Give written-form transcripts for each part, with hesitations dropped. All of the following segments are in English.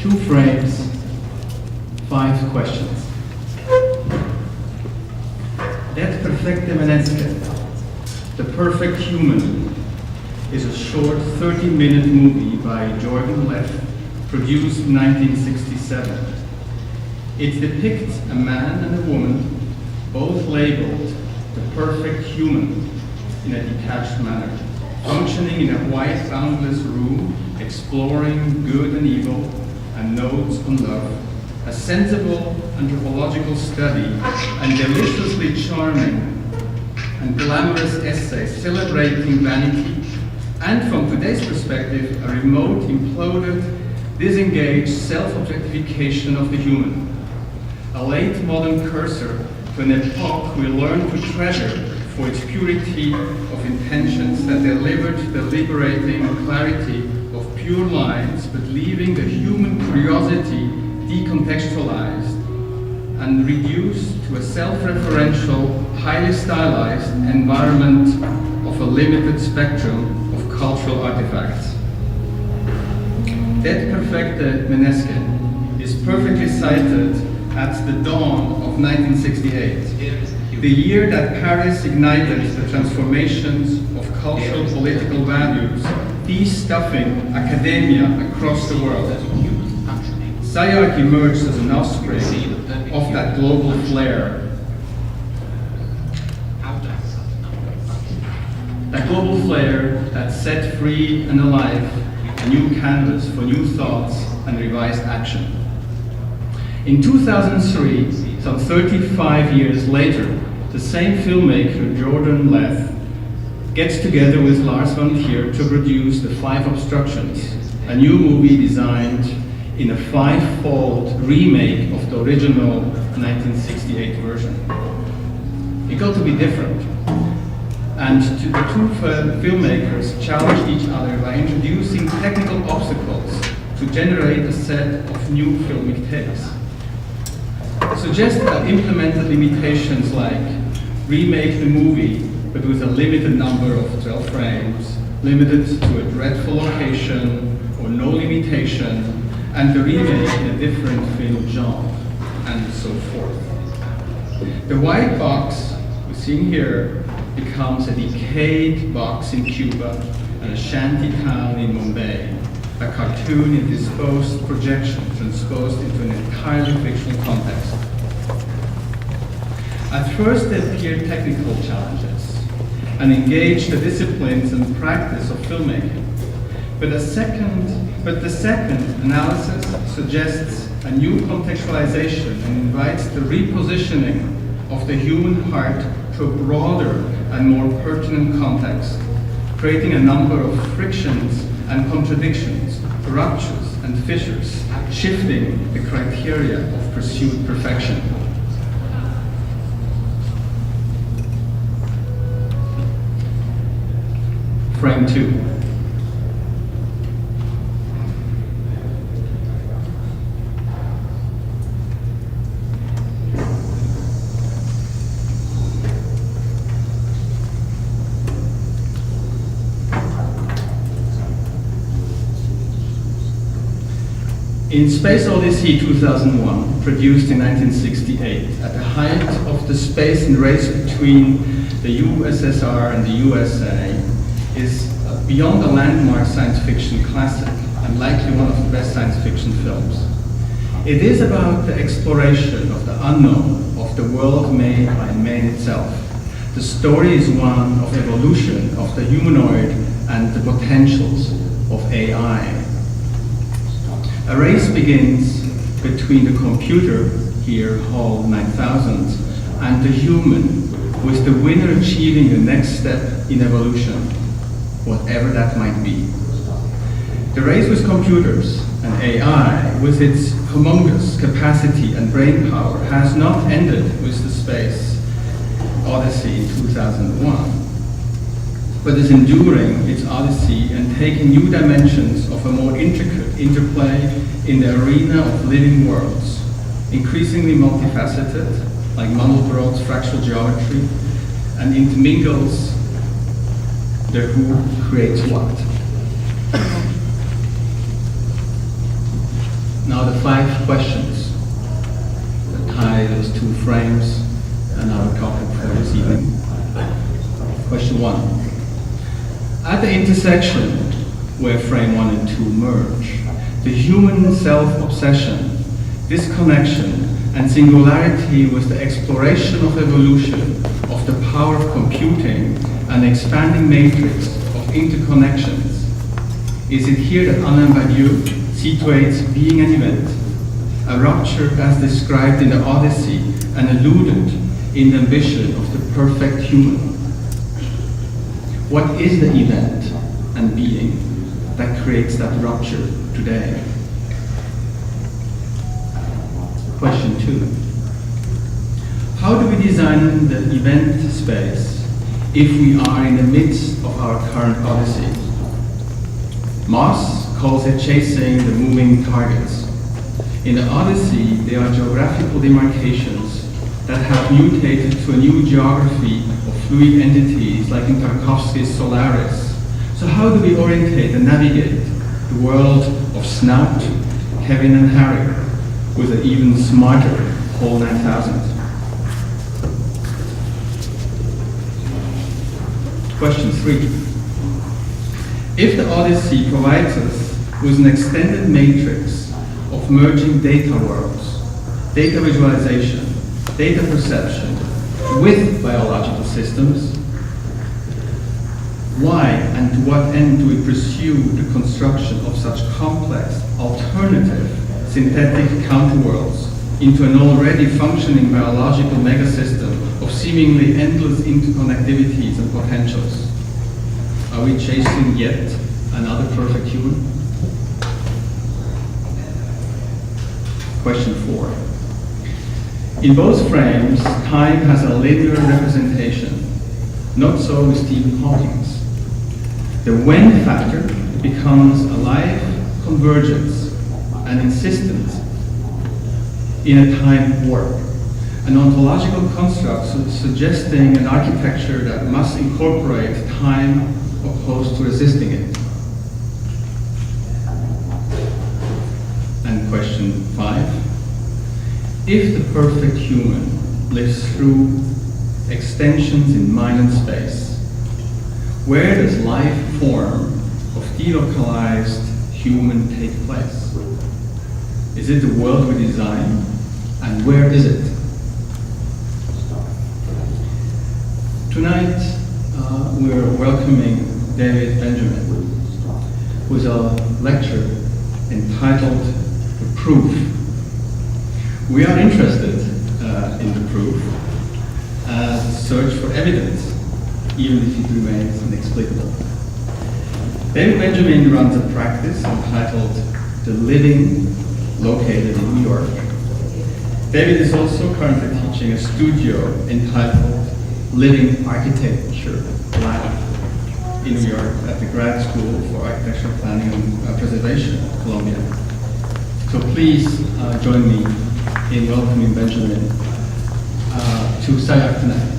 2 frames, 5 questions. Det perfekte menneske, The Perfect Human, is a short 30-minute movie by Jordan Leff, produced in 1967. It depicts a man and a woman, both labeled the perfect human, in a detached manner, functioning in a white, boundless room, exploring good and evil, and notes on love, a sensible anthropological study, and deliciously charming and glamorous essay celebrating vanity, and from today's perspective, a remote, imploded, disengaged self-objectification of the human. A late modern cursor to an epoch we learn to treasure for its purity of intentions that delivered the liberating clarity of pure lines, but leaving the human curiosity decontextualized and reduced to a self-referential, highly stylized environment of a limited spectrum of cultural artifacts. Det perfekte menneske is perfectly cited at the dawn of 1968, the year that Paris ignited the transformations of cultural political values, de-stuffing academia across the world. SCI-Arc emerged as an offspring of that global flare. That global flare that set free and alive a new canvas for new thoughts and revised action. In 2003, some 35 years later, the same filmmaker, Jordan Leff, gets together with Lars von Trier to produce The Five Obstructions, a new movie designed in a 5-fold remake of the original 1968 version. It got to be different. And the 2 filmmakers challenged each other by introducing technical obstacles to generate a set of new filmic takes. Suggested and implemented limitations like remake the movie but with a limited number of 12 frames, limited to a dreadful location or no limitation, and the remake in a different film genre, and so forth. The white box we're seeing here becomes a decayed box in Cuba and a shanty town in Mumbai, a cartoon in disposed projection transposed into an entirely fictional context. At first they appeared technical challenges and engaged the disciplines and practice of filmmaking. But the second analysis suggests a new contextualization and invites the repositioning of the human heart to a broader and more pertinent context, creating a number of frictions and contradictions, ruptures and fissures, shifting the criteria of pursued perfection. Frame 2. In Space Odyssey 2001, produced in 1968, at the height of the space and race between the USSR and the USA, is beyond a landmark science fiction classic and likely one of the best science fiction films. It is about the exploration of the unknown, of the world made by man itself. The story is one of evolution of the humanoid and the potentials of AI. A race begins between the computer, here HAL 9000, and the human, with the winner achieving the next step in evolution, whatever that might be. The race with computers and AI, with its humongous capacity and brain power, has not ended with the Space Odyssey in 2001, but is enduring its odyssey and taking new dimensions of a more intricate interplay in the arena of living worlds, increasingly multifaceted, like Mandelbrot's fractal geometry, and intermingles the who creates what. Now the 5 questions that tie those 2 frames and our topic for this evening. Question 1. At the intersection where frame 1 and 2 merge, the human self-obsession, disconnection, and singularity with the exploration of evolution, of the power of computing, an expanding matrix of interconnections. Is it here that Alain Badiou situates being an event, a rupture as described in the Odyssey and alluded in the ambition of the perfect human? What is the event and being that creates that rupture today? Question 2. How do we design the event space if we are in the midst of our current Odyssey? Moss calls it chasing the moving targets. In the Odyssey, there are geographical demarcations that have mutated to a new geography of fluid entities like in Tarkovsky's Solaris. So how do we orientate and navigate the world of Snout, Kevin and Harry with an even smarter whole 9000? Question 3. If the Odyssey provides us with an extended matrix of merging data worlds, data visualization, data perception with biological systems, why and to what end do we pursue the construction of such complex, alternative, synthetic counterworlds into an already functioning biological megasystem of seemingly endless interconnectivities and potentials? Are we chasing yet another perfect human? Question 4. In both frames, time has a linear representation. Not so with Stephen Hawking's. The when factor becomes a live convergence, an insistence in a time warp, an ontological construct suggesting an architecture that must incorporate time opposed to resisting it. And question 5. If the perfect human lives through extensions in mind and space, where does life form of delocalized human take place? Is it the world we design? And where is it? Tonight, we're welcoming David.Benjamin, with a lecture entitled The Proof. We are interested in the proof as a search for evidence, even if it remains inexplicable. David.Benjamin runs a practice entitled The Living, located in New York. David is also currently teaching a studio entitled Living Architecture Lab in New York at the Grad School for Architectural Planning and Preservation at Columbia. So please join me in welcoming Benjamin to SCI-Arc tonight.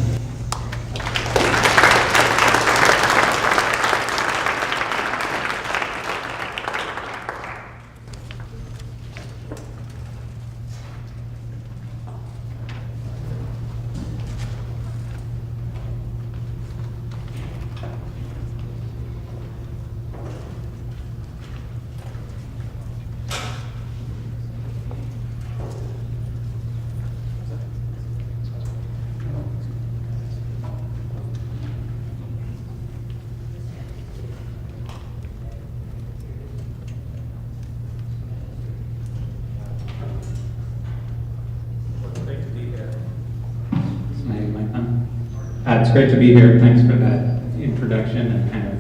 It's great to be here. Thanks for that introduction and kind of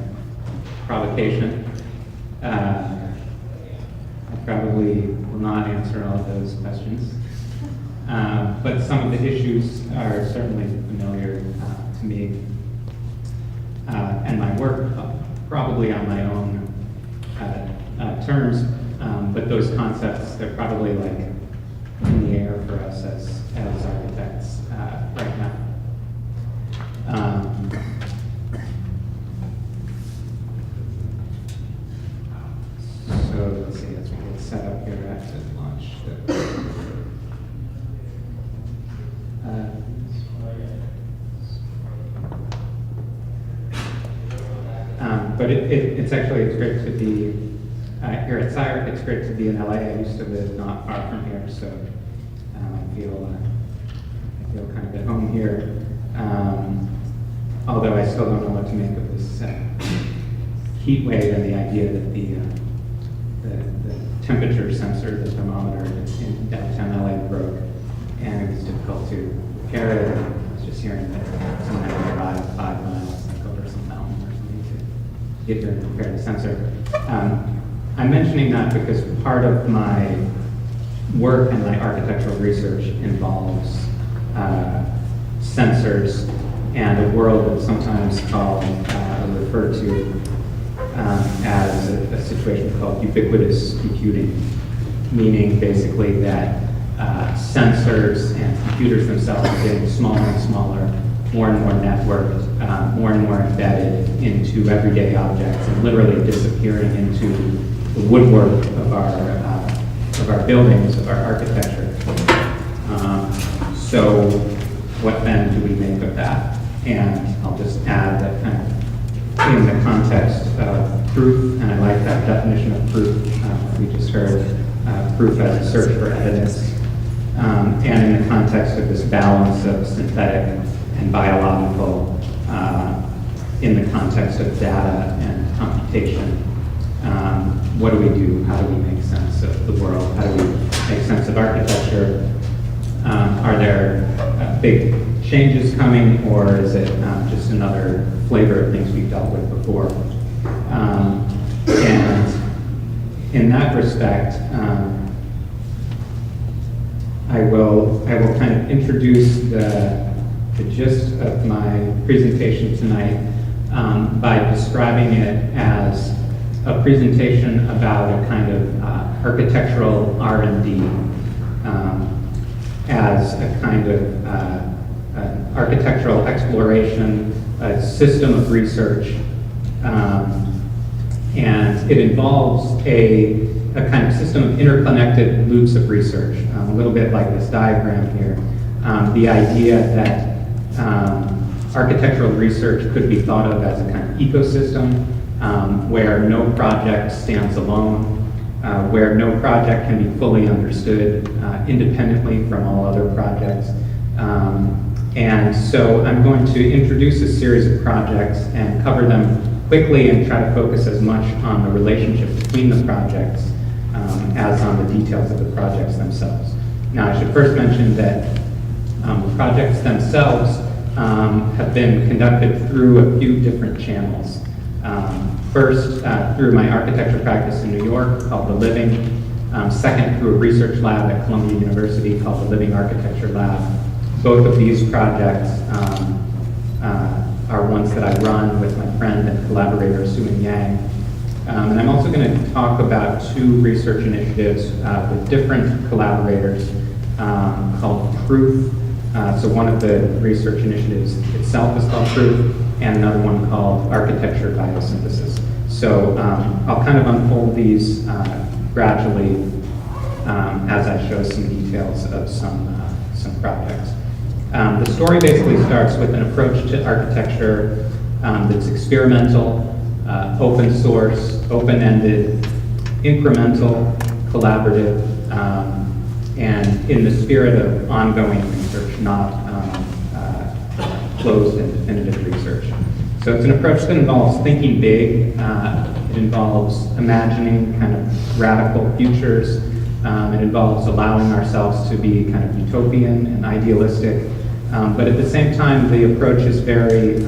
provocation. I probably will not answer all of those questions, but some of the issues are certainly familiar to me and my work, probably on my own terms, but those concepts, they're probably like in the air for us as architects right now. So let's see, let's set up here at launch. But it's great to be here at SCI-Arc. It's great to be in LA. I used to live not far from here, so I feel kind of at home here. Although I still don't know what to make of this heat wave and the idea that the temperature sensor, the thermometer in downtown LA broke, and it was difficult to repair it. I was just hearing that someone had to drive 5 miles like over some mountain or something to get here and repair the sensor. I'm mentioning that because part of my work and my architectural research involves sensors and a world that's sometimes called, referred to as a situation called ubiquitous computing, meaning basically that sensors and computers themselves are getting smaller and smaller, more and more networked, more and more embedded into everyday objects, and literally disappearing into the woodwork of our buildings, of our architecture. So what then do we make of that? And I'll just add that kind of in the context of proof, and I like that definition of proof we just heard, proof as a search for evidence, and in the context of this balance of synthetic and biological, in the context of data and computation, what do we do? How do we make sense of the world? How do we make sense of architecture? Are there big changes coming, or is it just another flavor of things we've dealt with before? And in that respect, I will kind of introduce the gist of my presentation tonight by describing it as a presentation about a kind of architectural R&D, as a kind of an architectural exploration, a system of research, and it involves a kind of system of interconnected loops of research, a little bit like this diagram here. The idea that architectural research could be thought of as a kind of ecosystem where no project stands alone, where no project can be fully understood independently from all other projects. And so I'm going to introduce a series of projects and cover them quickly and try to focus as much on the relationship between the projects as on the details of the projects themselves. Now, I should first mention that the projects themselves have been conducted through a few different channels. First, through my architecture practice in New York called The Living. Second, through a research lab at Columbia University called the Living Architecture Lab. Both of these projects are ones that I run with my friend and collaborator, Suen Yang. And I'm also going to talk about two research initiatives with different collaborators called Proof. So one of the research initiatives itself is called Proof, and another one called Architecture Biosynthesis. So I'll kind of unfold these gradually as I show some details of some projects. The story basically starts with an approach to architecture that's experimental, open source, open-ended, incremental, collaborative, and in the spirit of ongoing research, not closed and definitive research. So it's an approach that involves thinking big. It involves imagining kind of radical futures. It involves allowing ourselves to be kind of utopian and idealistic. But at the same time, the approach is very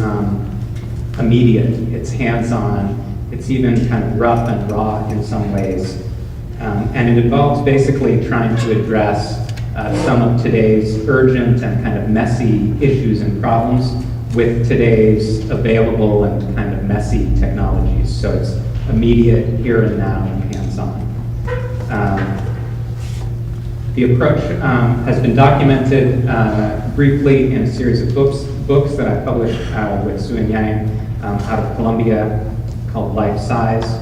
immediate. It's hands-on. It's even kind of rough and raw in some ways. And it involves basically trying to address some of today's urgent and kind of messy issues and problems with today's available and kind of messy technologies. So it's immediate, here and now, and hands-on. The approach has been documented briefly in a series of books that I published with Suen Yang out of Columbia called Life Size.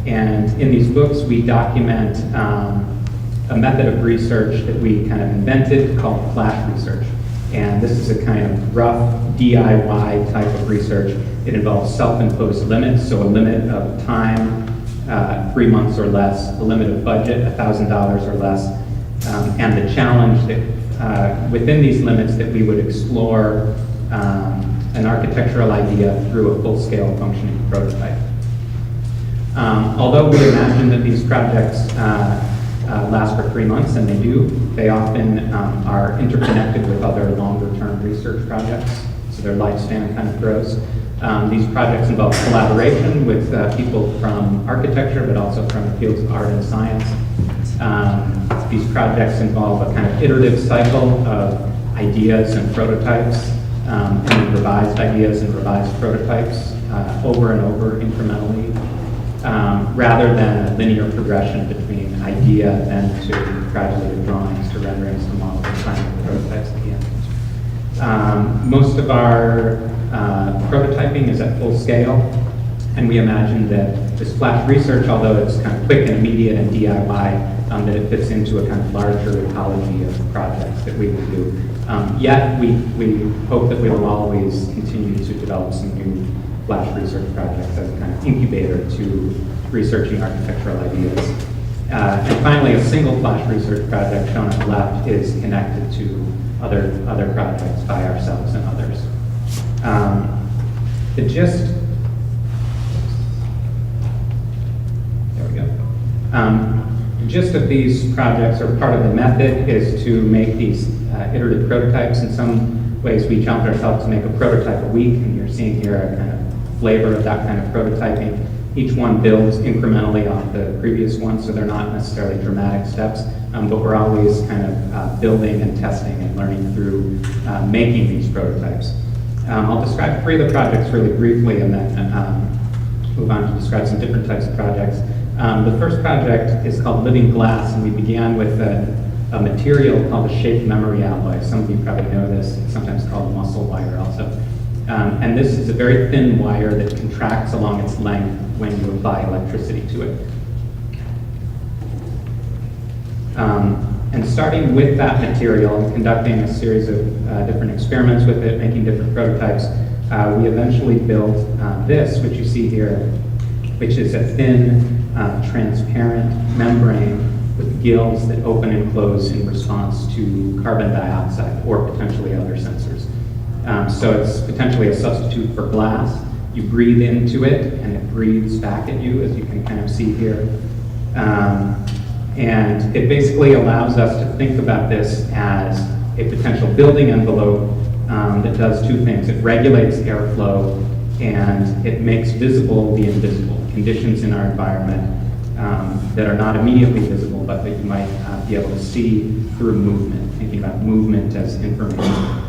And in these books, we document a method of research that we kind of invented called flash research. And this is a kind of rough DIY type of research. It involves self-imposed limits, so a limit of time, 3 months or less, a limit of budget, $1,000 or less, and the challenge that within these limits that we would explore an architectural idea through a full-scale functioning prototype. Although we imagine that these projects last for 3 months, and they do, they often are interconnected with other longer-term research projects, so their lifespan kind of grows. These projects involve collaboration with people from architecture, but also from the fields of art and science. These projects involve a kind of iterative cycle of ideas and prototypes, and then revised ideas and revised prototypes over and over incrementally, rather than a linear progression between idea then to gradually drawings to renderings to models and final prototypes at the end. Most of our prototyping is at full scale, and we imagine that this flash research, although it's kind of quick and immediate and DIY, that it fits into a kind of larger ecology of projects that we will do. Yet we hope that we will always continue to develop some new flash research projects as a kind of incubator to researching architectural ideas. And finally, a single flash research project shown on the left is connected to other projects by ourselves and others. The gist, there we go. The gist of these projects, or part of the method, is to make these iterative prototypes. In some ways, we challenge ourselves to make a prototype a week, and you're seeing here a kind of flavor of that kind of prototyping. Each one builds incrementally off the previous one, so they're not necessarily dramatic steps, but we're always kind of building and testing and learning through making these prototypes. I'll describe 3 of the projects really briefly and then move on to describe some different types of projects. The first project is called Living Glass, and we began with a material called a shaped memory alloy. Some of you probably know this. It's sometimes called muscle wire also. And this is a very thin wire that contracts along its length when you apply electricity to it. And starting with that material and conducting a series of different experiments with it, making different prototypes, we eventually built this, which you see here, which is a thin, transparent membrane with gills that open and close in response to carbon dioxide or potentially other sensors. So it's potentially a substitute for glass. You breathe into it, and it breathes back at you, as you can kind of see here. And it basically allows us to think about this as a potential building envelope that does 2 things. It regulates airflow, and it makes visible the invisible, conditions in our environment that are not immediately visible, but that you might be able to see through movement, thinking about movement as information.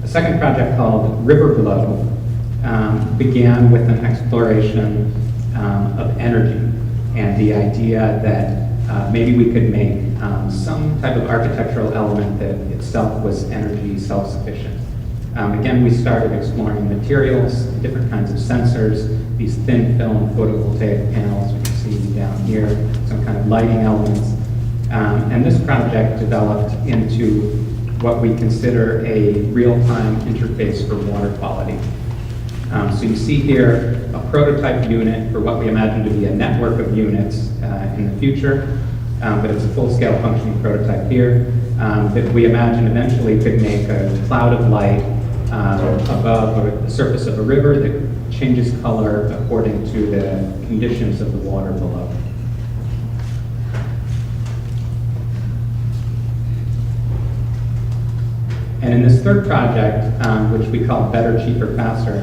A second project called River Glow began with an exploration of energy and the idea that maybe we could make some type of architectural element that itself was energy self-sufficient. Again, we started exploring materials, different kinds of sensors, these thin film photovoltaic panels we can see down here, some kind of lighting elements. And this project developed into what we consider a real-time interface for water quality. So you see here a prototype unit for what we imagine to be a network of units in the future, but it's a full-scale functioning prototype here that we imagine eventually could make a cloud of light above the surface of a river that changes color according to the conditions of the water below. And in this third project, which we call Better, Cheaper, Faster,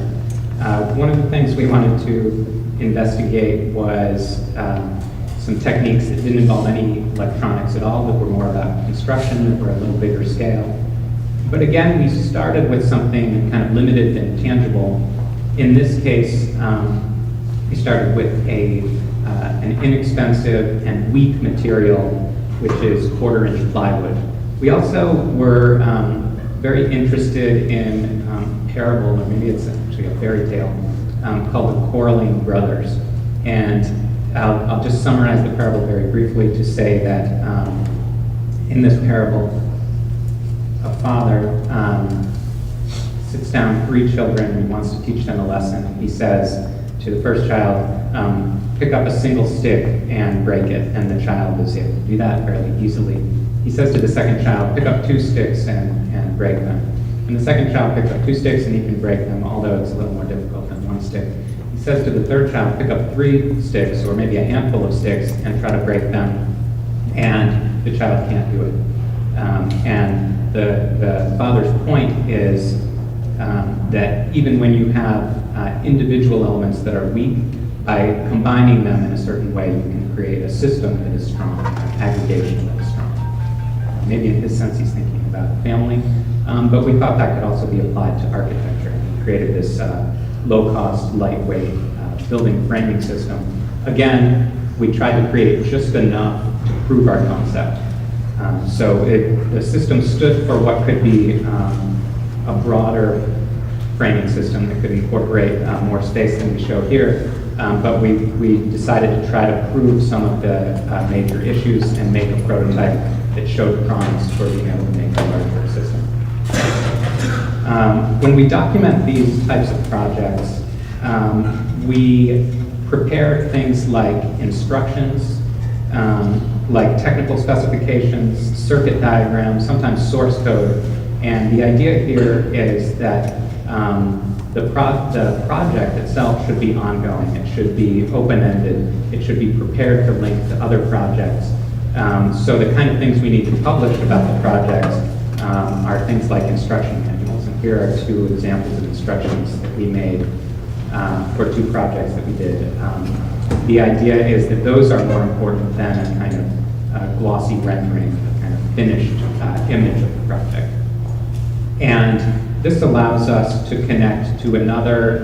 one of the things we wanted to investigate was some techniques that didn't involve any electronics at all, that were more about construction, that were a little bigger scale. But again, we started with something kind of limited and tangible. In this case, we started with an inexpensive and weak material, which is 1/4-inch plywood. We also were very interested in a parable, or maybe it's actually a fairy tale, called the Quarreling Brothers. And I'll just summarize the parable very briefly to say that in this parable, a father sits down with 3 children and wants to teach them a lesson. He says to the first child, pick up a single stick and break it, and the child is able to do that fairly easily. He says to the second child, pick up 2 sticks and break them. And the second child picks up 2 sticks and he can break them, although it's a little more difficult than 1 stick. He says to the third child, pick up 3 sticks, or maybe a handful of sticks, and try to break them, and the child can't do it. And the father's point is that even when you have individual elements that are weak, by combining them in a certain way, you can create a system that is strong, an aggregation that is strong. Maybe in his sense he's thinking about family, but we thought that could also be applied to architecture. We created this low-cost, lightweight building framing system. Again, we tried to create just enough to prove our concept. So the system stood for what could be a broader framing system that could incorporate more space than we show here. But we decided to try to prove some of the major issues and make a prototype that showed promise for being able to make a larger system. When we document these types of projects, we prepare things like instructions, like technical specifications, circuit diagrams, sometimes source code. And the idea here is that the project itself should be ongoing. It should be open-ended. It should be prepared to link to other projects. So the kind of things we need to publish about the projects are things like instruction manuals. And here are 2 examples of instructions that we made for 2 projects that we did. The idea is that those are more important than a kind of glossy rendering, a kind of finished image of the project. And this allows us to connect to another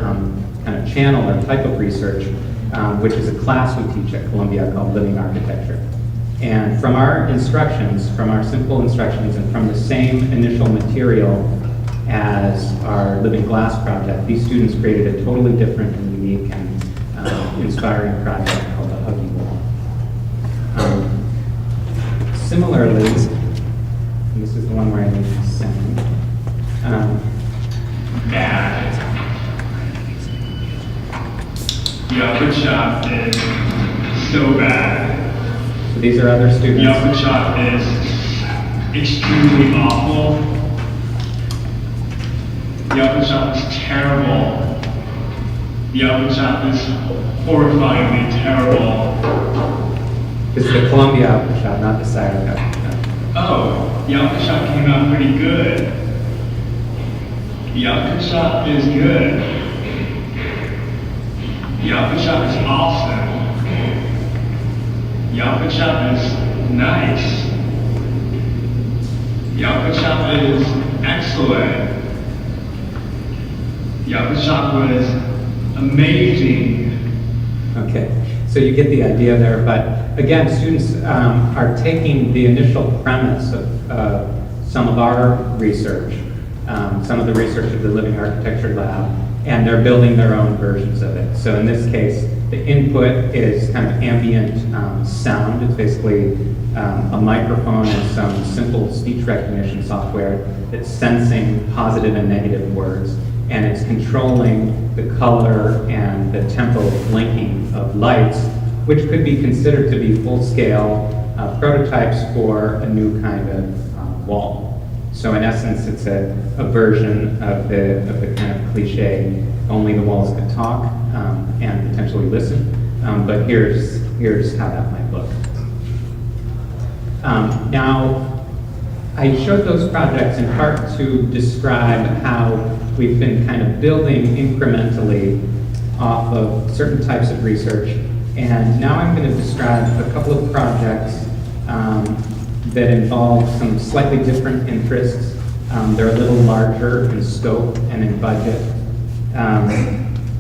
kind of channel or type of research, which is a class we teach at Columbia called Living Architecture. And from our instructions, from our simple instructions, and from the same initial material as our Living Glass project, these students created a totally different and unique and inspiring project called the Huggy Wall. Similarly, and this is the one where I need to send. Bad. The upper shot is so bad. So these are other students. The upper shot is extremely awful. The upper shot is terrible. The upper shot is horrifyingly terrible. This is the Columbia upper shot, not the SCI-Arc upper shot. Oh, the upper shot came out pretty good. The upper shot is good. The upper shot is awesome. The upper shot is nice. The upper shot is excellent. The upper shot was amazing. Okay, so you get the idea there, but again, students are taking the initial premise of some of our research, some of the research of the Living Architecture Lab, and they're building their own versions of it. So in this case, the input is kind of ambient sound. It's basically a microphone and some simple speech recognition software that's sensing positive and negative words, and it's controlling the color and the temporal blinking of lights, which could be considered to be full-scale prototypes for a new kind of wall. So in essence, it's a version of the kind of cliche, only the walls could talk and potentially listen, but here's how that might look. Now, I showed those projects in part to describe how we've been kind of building incrementally off of certain types of research. And now I'm going to describe a couple of projects that involve some slightly different interests. They're a little larger in scope and in budget.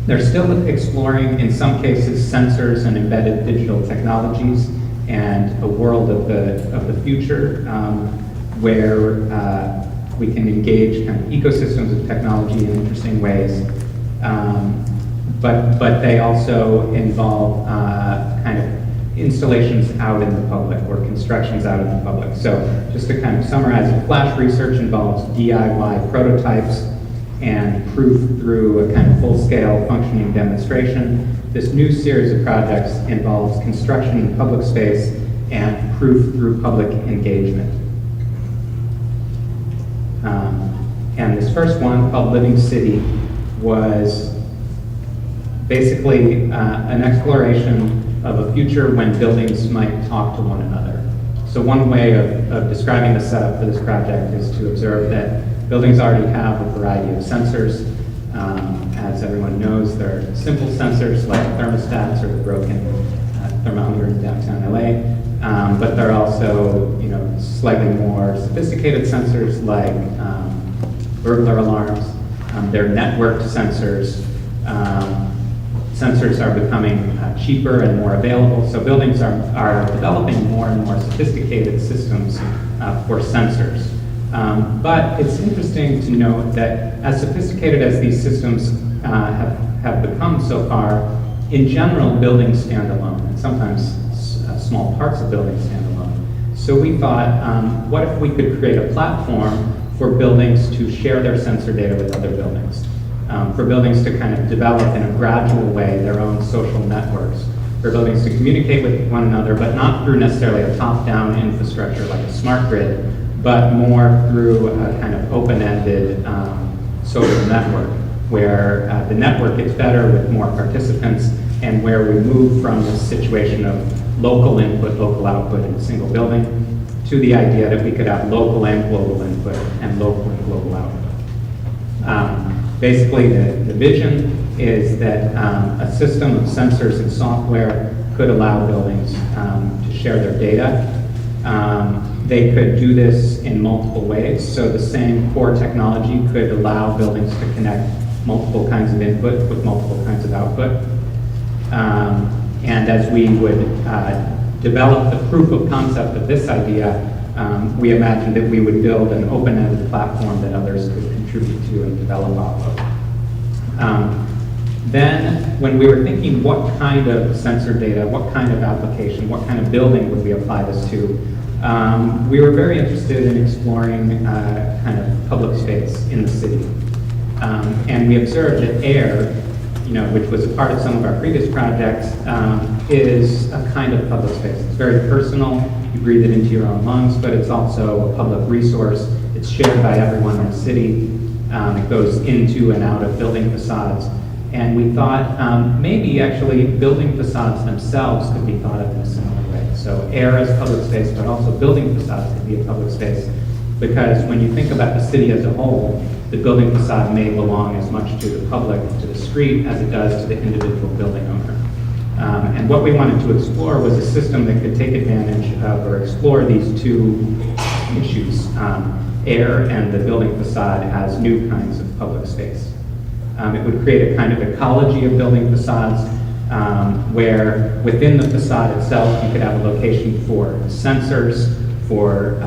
They're still exploring, in some cases, sensors and embedded digital technologies and a world of the future where we can engage kind of ecosystems of technology in interesting ways. But they also involve kind of installations out in the public or constructions out in the public. So just to kind of summarize, flash research involves DIY prototypes and proof through a kind of full-scale functioning demonstration. This new series of projects involves construction in public space and proof through public engagement. And this first one, called Living City, was basically an exploration of a future when buildings might talk to one another. So one way of describing the setup for this project is to observe that buildings already have a variety of sensors. As everyone knows, there are simple sensors like thermostats or the broken thermometer in downtown LA, but there are also, slightly more sophisticated sensors like burglar alarms. They're networked sensors. Sensors are becoming cheaper and more available, so buildings are developing more and more sophisticated systems for sensors. But it's interesting to note that as sophisticated as these systems have become so far, in general, buildings stand alone, and sometimes small parts of buildings stand alone. So we thought, what if we could create a platform for buildings to share their sensor data with other buildings? For buildings to kind of develop in a gradual way their own social networks, for buildings to communicate with one another, but not through necessarily a top-down infrastructure like a smart grid, but more through a kind of open-ended social network, where the network gets better with more participants, and where we move from this situation of local input, local output in a single building, to the idea that we could have local and global input and local and global output. Basically, the vision is that a system of sensors and software could allow buildings to share their data. They could do this in multiple ways. So the same core technology could allow buildings to connect multiple kinds of input with multiple kinds of output. And as we would develop the proof of concept of this idea, we imagined that we would build an open-ended platform that others could contribute to and develop off of. Then, when we were thinking what kind of sensor data, what kind of application, what kind of building would we apply this to, we were very interested in exploring kind of public space in the city. And we observed that air, which was a part of some of our previous projects, is a kind of public space. It's very personal. You breathe it into your own lungs, but it's also a public resource. It's shared by everyone in the city. It goes into and out of building facades. And we thought maybe actually building facades themselves could be thought of in a similar way. So air is public space, but also building facades could be a public space. Because when you think about the city as a whole, the building facade may belong as much to the public, to the street, as it does to the individual building owner. And what we wanted to explore was a system that could take advantage of or explore these two issues, air and the building facade, as new kinds of public space. It would create a kind of ecology of building facades where within the facade itself you could have a location for sensors, for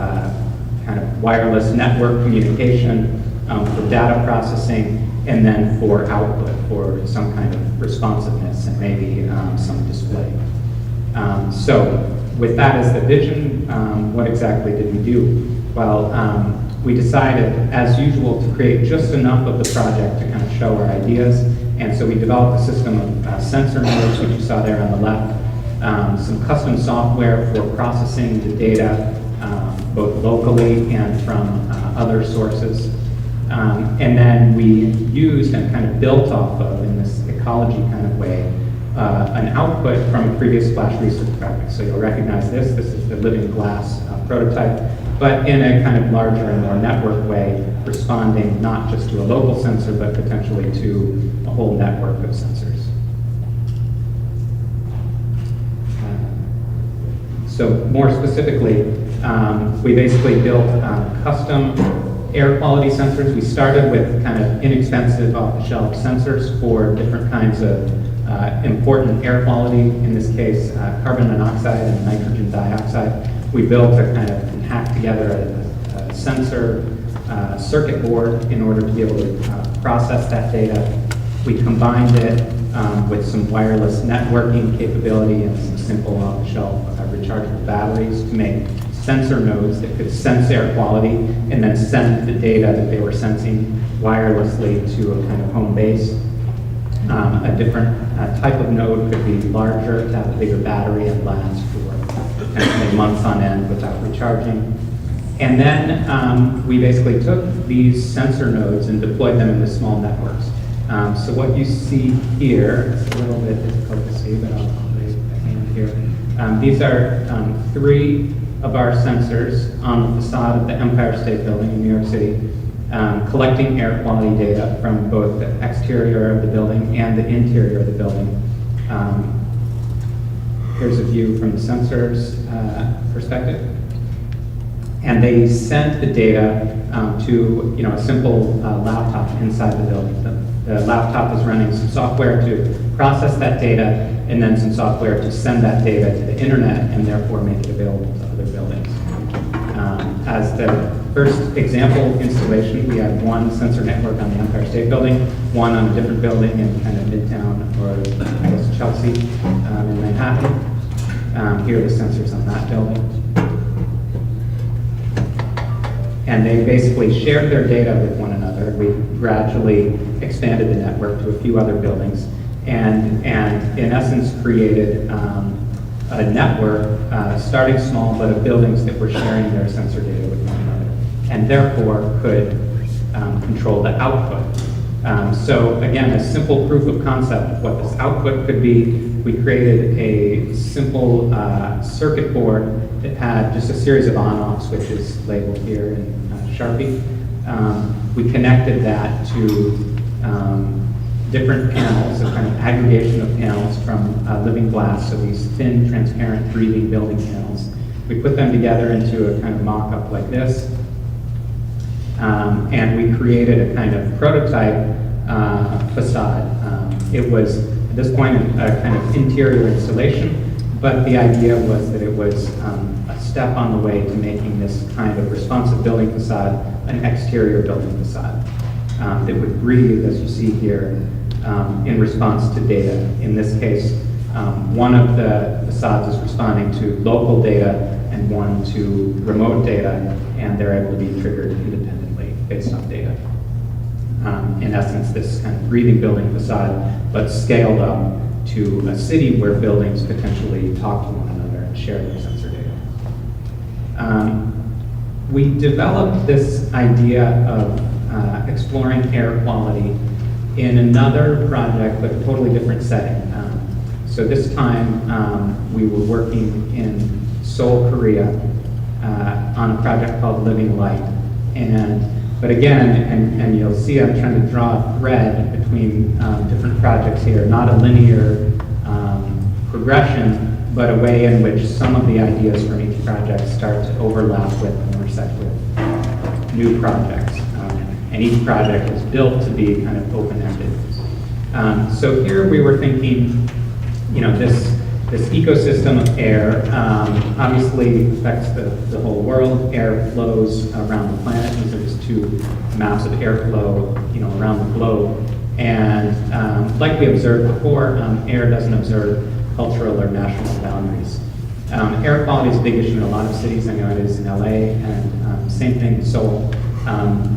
kind of wireless network communication, for data processing, and then for output, for some kind of responsiveness and maybe some display. So with that as the vision, what exactly did we do? Well, we decided, as usual, to create just enough of the project to kind of show our ideas. And so we developed a system of sensor nodes, which you saw there on the left, some custom software for processing the data, both locally and from other sources. And then we used and kind of built off of, in this ecology kind of way, an output from a previous Flash research project. So you'll recognize this. This is the living glass prototype, but in a kind of larger and more network way, responding not just to a local sensor, but potentially to a whole network of sensors. So more specifically, we basically built custom air quality sensors. We started with kind of inexpensive off-the-shelf sensors for different kinds of important air quality, in this case carbon monoxide and nitrogen dioxide. We built a kind of hacked together a sensor circuit board in order to be able to process that data. We combined it with some wireless networking capability and some simple off-the-shelf rechargeable batteries to make sensor nodes that could sense air quality and then send the data that they were sensing wirelessly to a kind of home base. A different type of node could be larger, to have a bigger battery and last for potentially months on end without recharging. And then we basically took these sensor nodes and deployed them into small networks. So what you see here, it's a little bit difficult to see, but I'll raise the hand here. These are 3 of our sensors on the facade of the Empire State Building in New York City, collecting air quality data from both the exterior of the building and the interior of the building. Here's a view from the sensors perspective. And they sent the data to a simple laptop inside the building. The laptop is running some software to process that data, and then some software to send that data to the internet and therefore make it available to other buildings. As the first example installation, we had one sensor network on the Empire State Building, one on a different building in kind of Midtown, or I guess Chelsea, in Manhattan. Here are the sensors on that building. And they basically shared their data with one another. We gradually expanded the network to a few other buildings, and in essence created a network, starting small, but of buildings that were sharing their sensor data with one another, and therefore could control the output. So again, a simple proof of concept of what this output could be. We created a simple circuit board that had just a series of on-off switches labeled here in Sharpie. We connected that to different panels, a kind of aggregation of panels from living glass, so these thin, transparent, breathing building panels. We put them together into a kind of mock-up like this, and we created a kind of prototype facade. It was, at this point, a kind of interior installation, but the idea was that it was a step on the way to making this kind of responsive building facade an exterior building facade that would breathe, as you see here, in response to data. In this case, one of the facades is responding to local data and one to remote data, and they're able to be triggered independently based on data. In essence, this kind of breathing building facade, but scaled up to a city where buildings potentially talk to one another and share their sensor data. We developed this idea of exploring air quality in another project, but a totally different setting. So this time, we were working in Seoul, Korea, on a project called Living Light. But again, and you'll see I'm trying to draw a thread between different projects here, not a linear progression, but a way in which some of the ideas from each project start to overlap with and intersect with new projects. And each project is built to be kind of open-ended. So here we were thinking, this ecosystem of air obviously affects the whole world. Air flows around the planet. These are just 2 maps of airflow, around the globe. And like we observed before, air doesn't observe cultural or national boundaries. Air quality is a big issue in a lot of cities. I know it is in LA, and same thing in Seoul.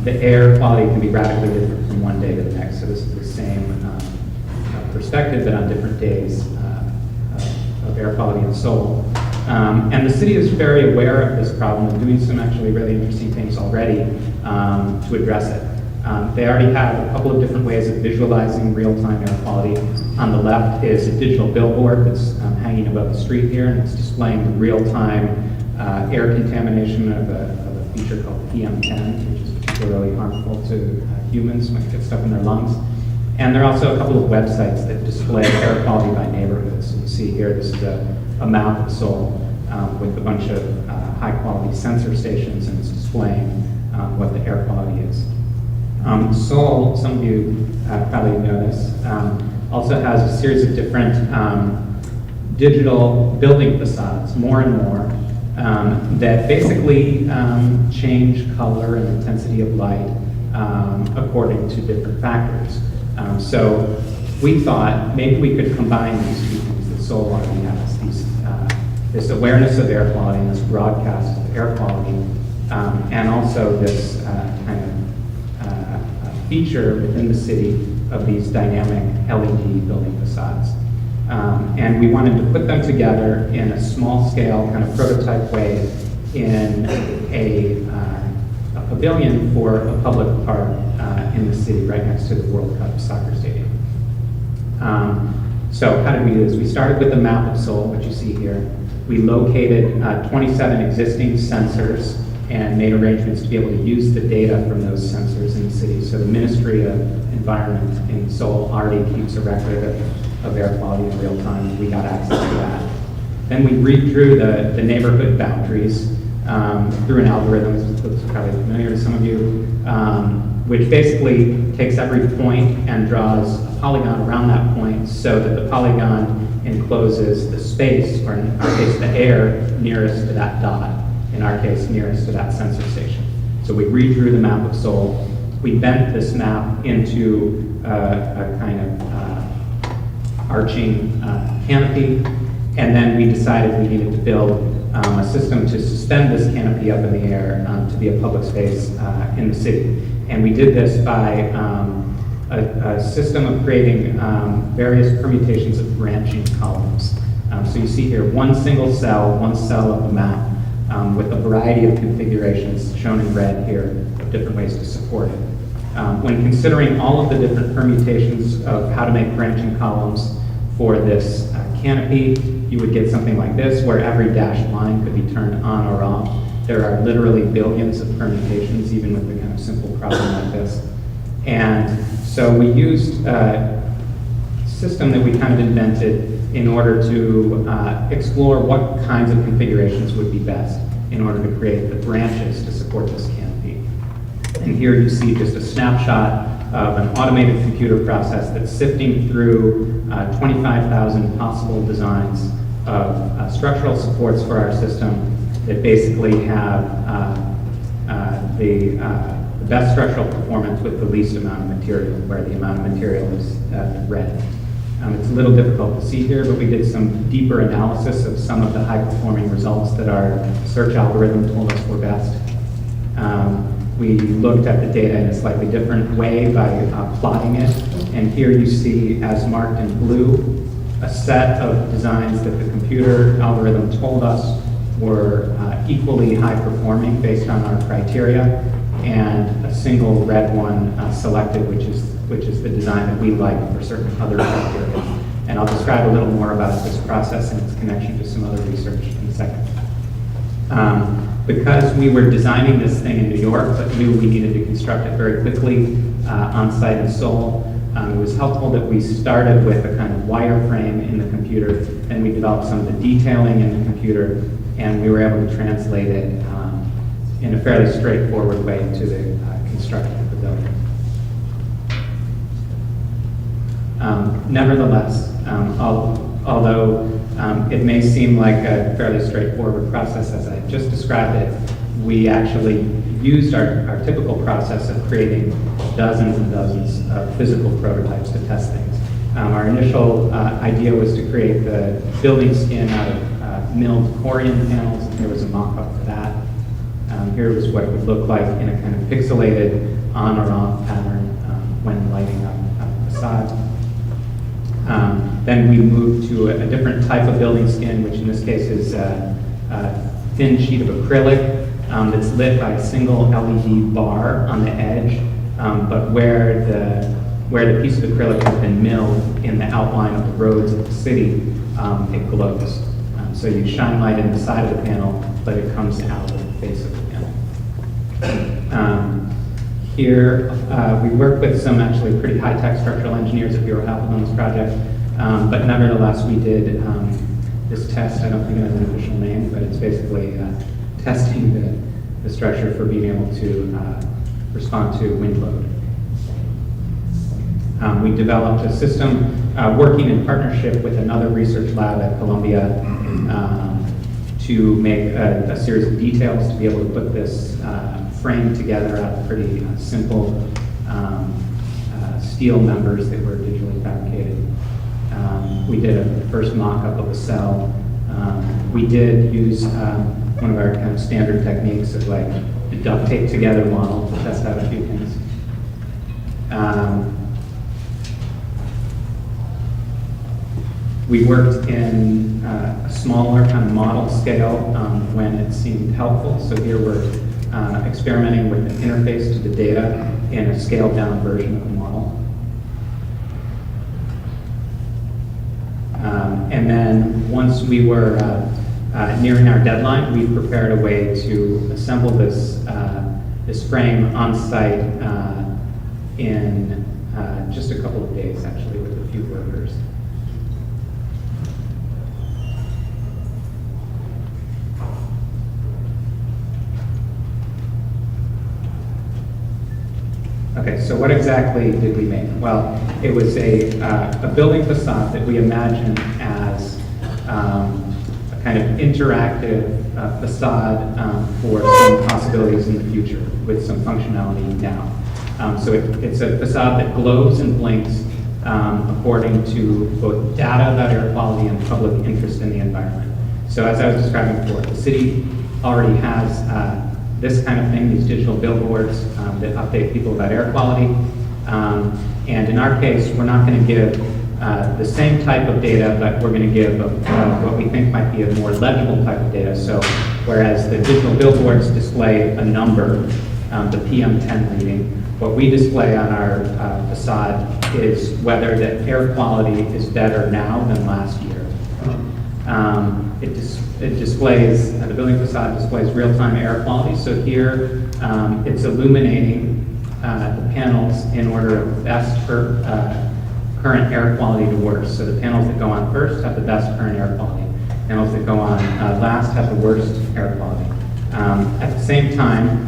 The air quality can be radically different from one day to the next. So this is the same perspective, but on different days of air quality in Seoul. And the city is very aware of this problem and doing some actually really interesting things already to address it. They already have a couple of different ways of visualizing real-time air quality. On the left is a digital billboard that's hanging above the street here, and it's displaying the real-time air contamination of a feature called PM10, which is particularly harmful to humans when it gets stuck in their lungs. And there are also a couple of websites that display air quality by neighborhoods. So you see here, this is a map of Seoul with a bunch of high-quality sensor stations, and it's displaying what the air quality is. Seoul, some of you probably know this, also has a series of different digital building facades, more and more, that basically change color and intensity of light according to different factors. So we thought maybe we could combine these two things that Seoul already has, this awareness of air quality and this broadcast of air quality, and also this kind of feature within the city of these dynamic LED building facades. And we wanted to put them together in a small scale kind of prototype way in a pavilion for a public park in the city right next to the World Cup soccer stadium. So how did we do this? We started with a map of Seoul, which you see here. We located 27 existing sensors and made arrangements to be able to use the data from those sensors in the city. So the Ministry of Environment in Seoul already keeps a record of air quality in real time, and we got access to that. Then we redrew the neighborhood boundaries through an algorithm, this is probably familiar to some of you, which basically takes every point and draws a polygon around that point so that the polygon encloses the space, or in our case, the air nearest to that dot, in our case, nearest to that sensor station. So we redrew the map of Seoul. We bent this map into a kind of arching canopy, and then we decided we needed to build a system to suspend this canopy up in the air to be a public space in the city. And we did this by a system of creating various permutations of branching columns. So you see here one cell of the map with a variety of configurations shown in red here of different ways to support it. When considering all of the different permutations of how to make branching columns for this canopy, you would get something like this, where every dashed line could be turned on or off. There are literally billions of permutations, even with a kind of simple problem like this. And so we used a system that we kind of invented in order to explore what kinds of configurations would be best in order to create the branches to support this canopy. And here you see just a snapshot of an automated computer process that's sifting through 25,000 possible designs of structural supports for our system that basically have the best structural performance with the least amount of material, where the amount of material is red. It's a little difficult to see here, but we did some deeper analysis of some of the high-performing results that our search algorithm told us were best. We looked at the data in a slightly different way by plotting it, and here you see, as marked in blue, a set of designs that the computer algorithm told us were equally high-performing based on our criteria, and a single red one selected, which is the design that we like for certain other criteria. And I'll describe a little more about this process and its connection to some other research in a second. Because we were designing this thing in New York, but knew we needed to construct it very quickly on site in Seoul, it was helpful that we started with a kind of wireframe in the computer, and we developed some of the detailing in the computer, and we were able to translate it in a fairly straightforward way to the construction of the building. Nevertheless, although it may seem like a fairly straightforward process as I just described it, we actually used our typical process of creating dozens and dozens of physical prototypes to test things. Our initial idea was to create the building skin out of milled corian panels, and there was a mock-up for that. Here was what it would look like in a kind of pixelated on or off pattern when lighting up a facade. Then we moved to a different type of building skin, which in this case is a thin sheet of acrylic that's lit by a single LED bar on the edge, but where the piece of acrylic has been milled in the outline of the roads of the city, it glows. So you shine light in the side of the panel, but it comes out of the face of the panel. Here, we worked with some actually pretty high-tech structural engineers at Bureau Halford on this project, but nevertheless, we did this test. I don't think it has an official name, but it's basically testing the structure for being able to respond to wind load. We developed a system working in partnership with another research lab at Columbia to make a series of details to be able to put this frame together out of pretty simple steel members that were digitally fabricated. We did a first mock-up of a cell. We did use one of our kind of standard techniques of like a duct tape together model to test out a few things. We worked in a smaller kind of model scale when it seemed helpful. So here we're experimenting with an interface to the data in a scaled down version of the model. And then once we were nearing our deadline, we prepared a way to assemble this, this frame on site in just a couple of days, actually, with a few workers. Okay, so what exactly did we make? Well, it was a building facade that we imagined as a kind of interactive facade for some possibilities in the future with some functionality now. So it's a facade that glows and blinks according to both data about air quality and public interest in the environment. So as I was describing before, the city already has this kind of thing, these digital billboards that update people about air quality. And in our case, we're not going to give the same type of data, but we're going to give what we think might be a more legible type of data. So whereas the digital billboards display a number, the PM10 reading, what we display on our facade is whether the air quality is better now than last year. It displays, the building facade displays real-time air quality. So here, it's illuminating the panels in order of best for current air quality to worst. So the panels that go on first have the best current air quality. Panels that go on last have the worst air quality. At the same time,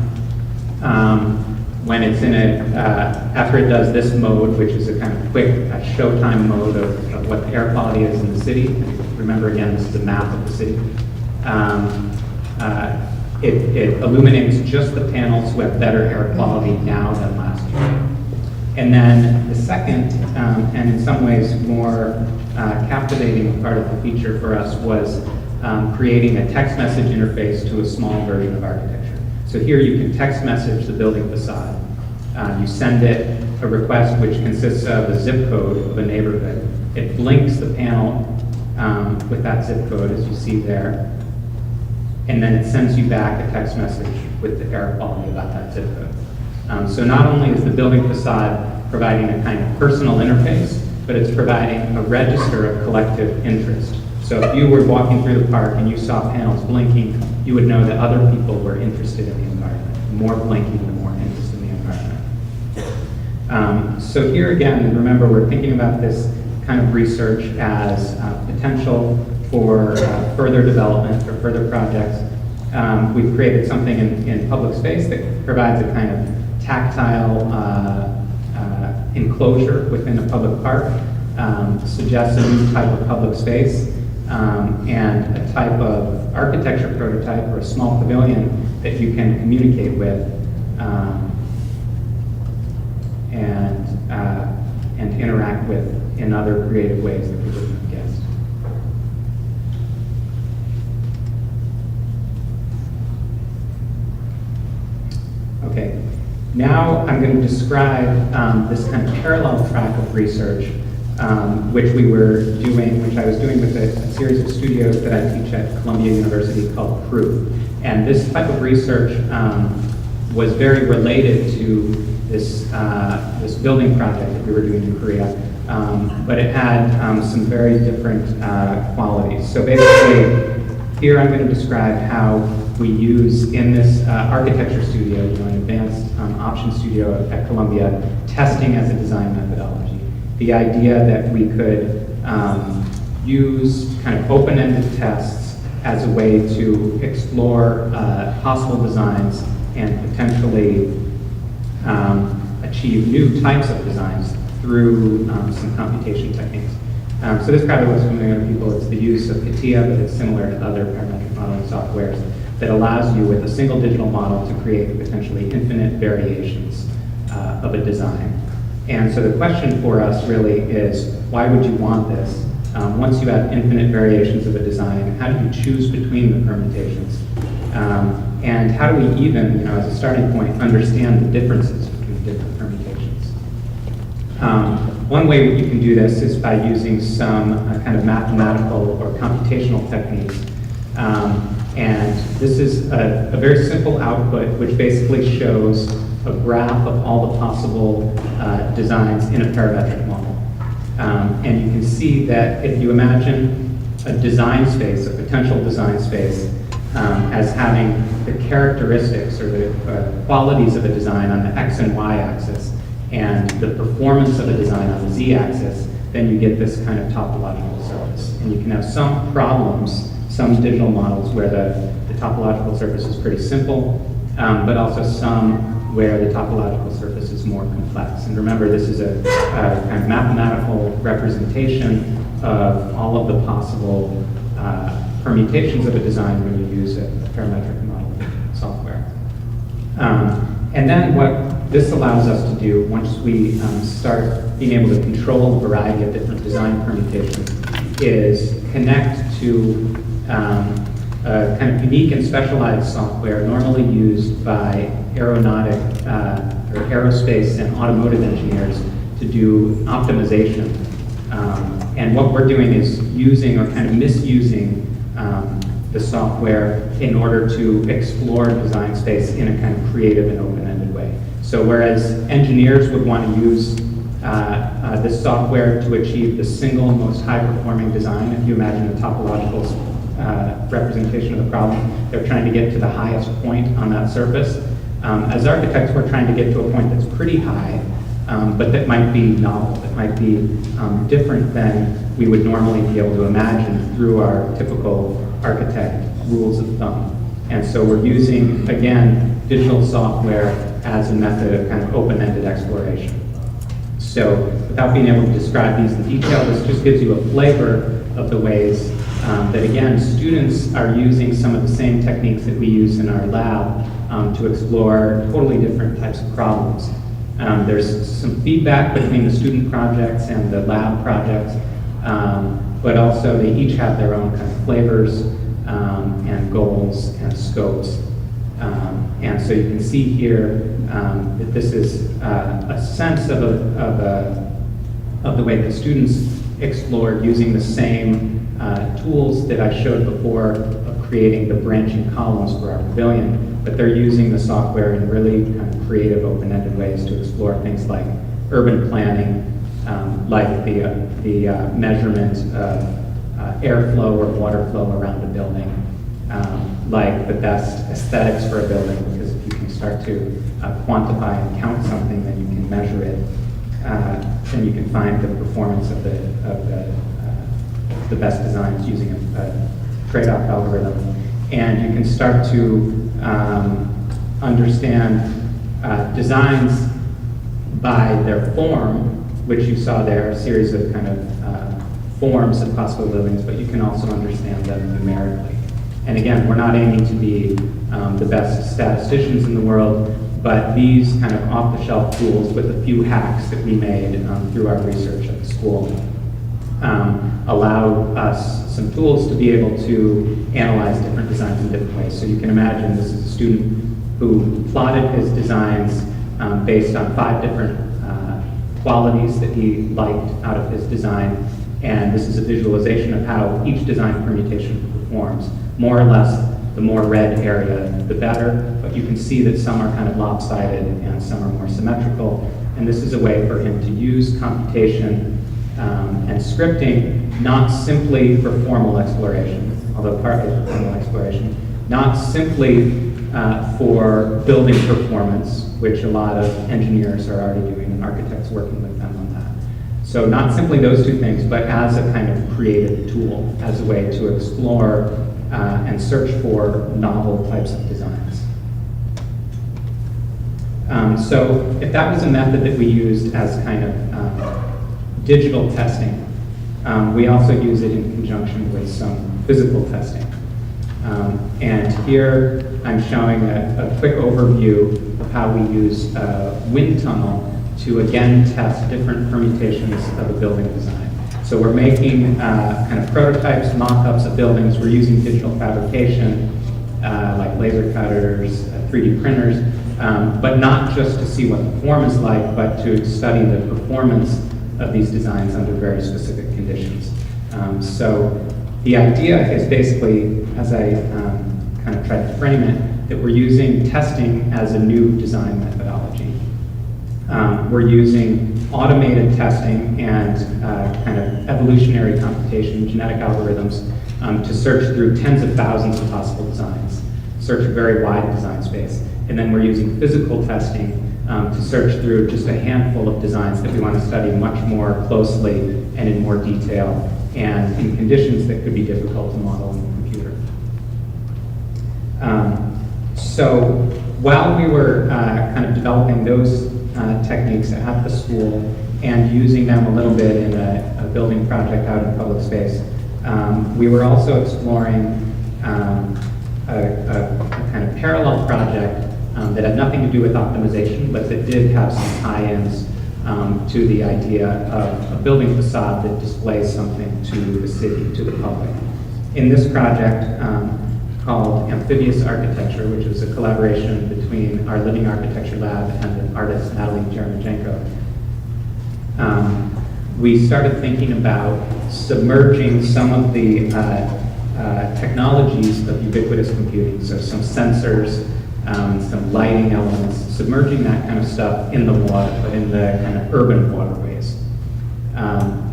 when it's in after it does this mode, which is a kind of quick showtime mode of what the air quality is in the city. Remember again, this is a map of the city. It illuminates just the panels who have better air quality now than last year. And then the second, and in some ways more captivating part of the feature for us was creating a text message interface to a small version of architecture. So here you can text message the building facade. You send it a request which consists of a zip code of a neighborhood. It blinks the panel with that zip code, as you see there. And then it sends you back a text message with the air quality about that zip code. So not only is the building facade providing a kind of personal interface, but it's providing a register of collective interest. So if you were walking through the park and you saw panels blinking, you would know that other people were interested in the environment. The more blinking, the more interest in the environment. So here again, remember, we're thinking about this kind of research as potential for further development or further projects. We've created something in public space that provides a kind of tactile enclosure within a public park, suggests a new type of public space, and a type of architecture prototype or a small pavilion that you can communicate with and interact with in other creative ways that we wouldn't have guessed. Okay, now I'm going to describe this kind of parallel track of research which we were doing, which I was doing with a series of studios that I teach at Columbia University called Proof. And this type of research was very related to this, this building project that we were doing in Korea, but it had some very different qualities. So basically, here I'm going to describe how we use in this architecture studio, an advanced option studio at Columbia, testing as a design methodology. The idea that we could use kind of open-ended tests as a way to explore possible designs and potentially achieve new types of designs through some computation techniques. So this probably looks familiar to people. It's the use of CATIA, but it's similar to other parametric modeling softwares that allows you with a single digital model to create potentially infinite variations of a design. And so the question for us really is, why would you want this? Once you have infinite variations of a design, how do you choose between the permutations? And how do we even, as a starting point, understand the differences between different permutations? One way you can do this is by using some kind of mathematical or computational techniques. And this is a very simple output which basically shows a graph of all the possible designs in a parametric model. And you can see that if you imagine a design space, a potential design space, as having the characteristics or the qualities of a design on the X and Y axis, and the performance of a design on the Z axis, then you get this kind of topological surface. And you can have some problems, some digital models where the topological surface is pretty simple, but also some where the topological surface is more complex. And remember, this is a kind of mathematical representation of all of the possible permutations of a design when you use a parametric model software. And then what this allows us to do, once we start being able to control a variety of different design permutations, is connect to a kind of unique and specialized software normally used by aeronautic or aerospace and automotive engineers to do optimization. And what we're doing is using or kind of misusing the software in order to explore design space in a kind of creative and open-ended way. So whereas engineers would want to use this software to achieve the single most high-performing design, if you imagine a topological representation of the problem, they're trying to get to the highest point on that surface. As architects, we're trying to get to a point that's pretty high, but that might be novel, that might be different than we would normally be able to imagine through our typical architect rules of thumb. And so we're using, again, digital software as a method of kind of open-ended exploration. So without being able to describe these in detail, this just gives you a flavor of the ways that, again, students are using some of the same techniques that we use in our lab to explore totally different types of problems. There's some feedback between the student projects and the lab projects, but also they each have their own kind of flavors and goals and scopes. And so you can see here that this is a sense of the way the students explored using the same tools that I showed before of creating the branching columns for our pavilion, but they're using the software in really kind of creative, open-ended ways to explore things like urban planning, like the measurement of airflow or water flow around a building, like the best aesthetics for a building, because if you can start to quantify and count something, then you can measure it, then you can find the performance of the best designs using a trade-off algorithm. And you can start to understand designs by their form, which you saw there, a series of kind of forms of possible buildings, but you can also understand them numerically. And again, we're not aiming to be the best statisticians in the world, but these kind of off-the-shelf tools with a few hacks that we made through our research at the school allow us some tools to be able to analyze different designs in different ways. So you can imagine this is a student who plotted his designs based on 5 different qualities that he liked out of his design, and this is a visualization of how each design permutation performs. More or less, the more red area, the better, but you can see that some are kind of lopsided and some are more symmetrical, and this is a way for him to use computation and scripting, not simply for formal exploration, although partly for formal exploration, not simply for building performance, which a lot of engineers are already doing and architects working with them on that. So not simply those two things, but as a kind of creative tool, as a way to explore and search for novel types of designs. So if that was a method that we used as kind of digital testing, we also use it in conjunction with some physical testing. And here I'm showing a quick overview of how we use a wind tunnel to again test different permutations of a building design. So we're making kind of prototypes, mock-ups of buildings. We're using digital fabrication, like laser cutters, 3D printers, but not just to see what the form is like, but to study the performance of these designs under very specific conditions. So the idea is basically, as I kind of tried to frame it, that we're using testing as a new design methodology. We're using automated testing and kind of evolutionary computation, genetic algorithms, to search through tens of thousands of possible designs, search a very wide design space. And then we're using physical testing to search through just a handful of designs that we want to study much more closely and in more detail and in conditions that could be difficult to model in the computer. So while we were kind of developing those techniques at the school and using them a little bit in a building project out in public space, we were also exploring a kind of parallel project that had nothing to do with optimization, but that did have some tie-ins to the idea of a building facade that displays something to the city, to the public. In this project, called Amphibious Architecture, which was a collaboration between our Living Architecture Lab and the artist Natalie Jeremijenko, we started thinking about submerging some of the technologies of ubiquitous computing, so some sensors, some lighting elements, submerging that kind of stuff in the water, but in the kind of urban waterways.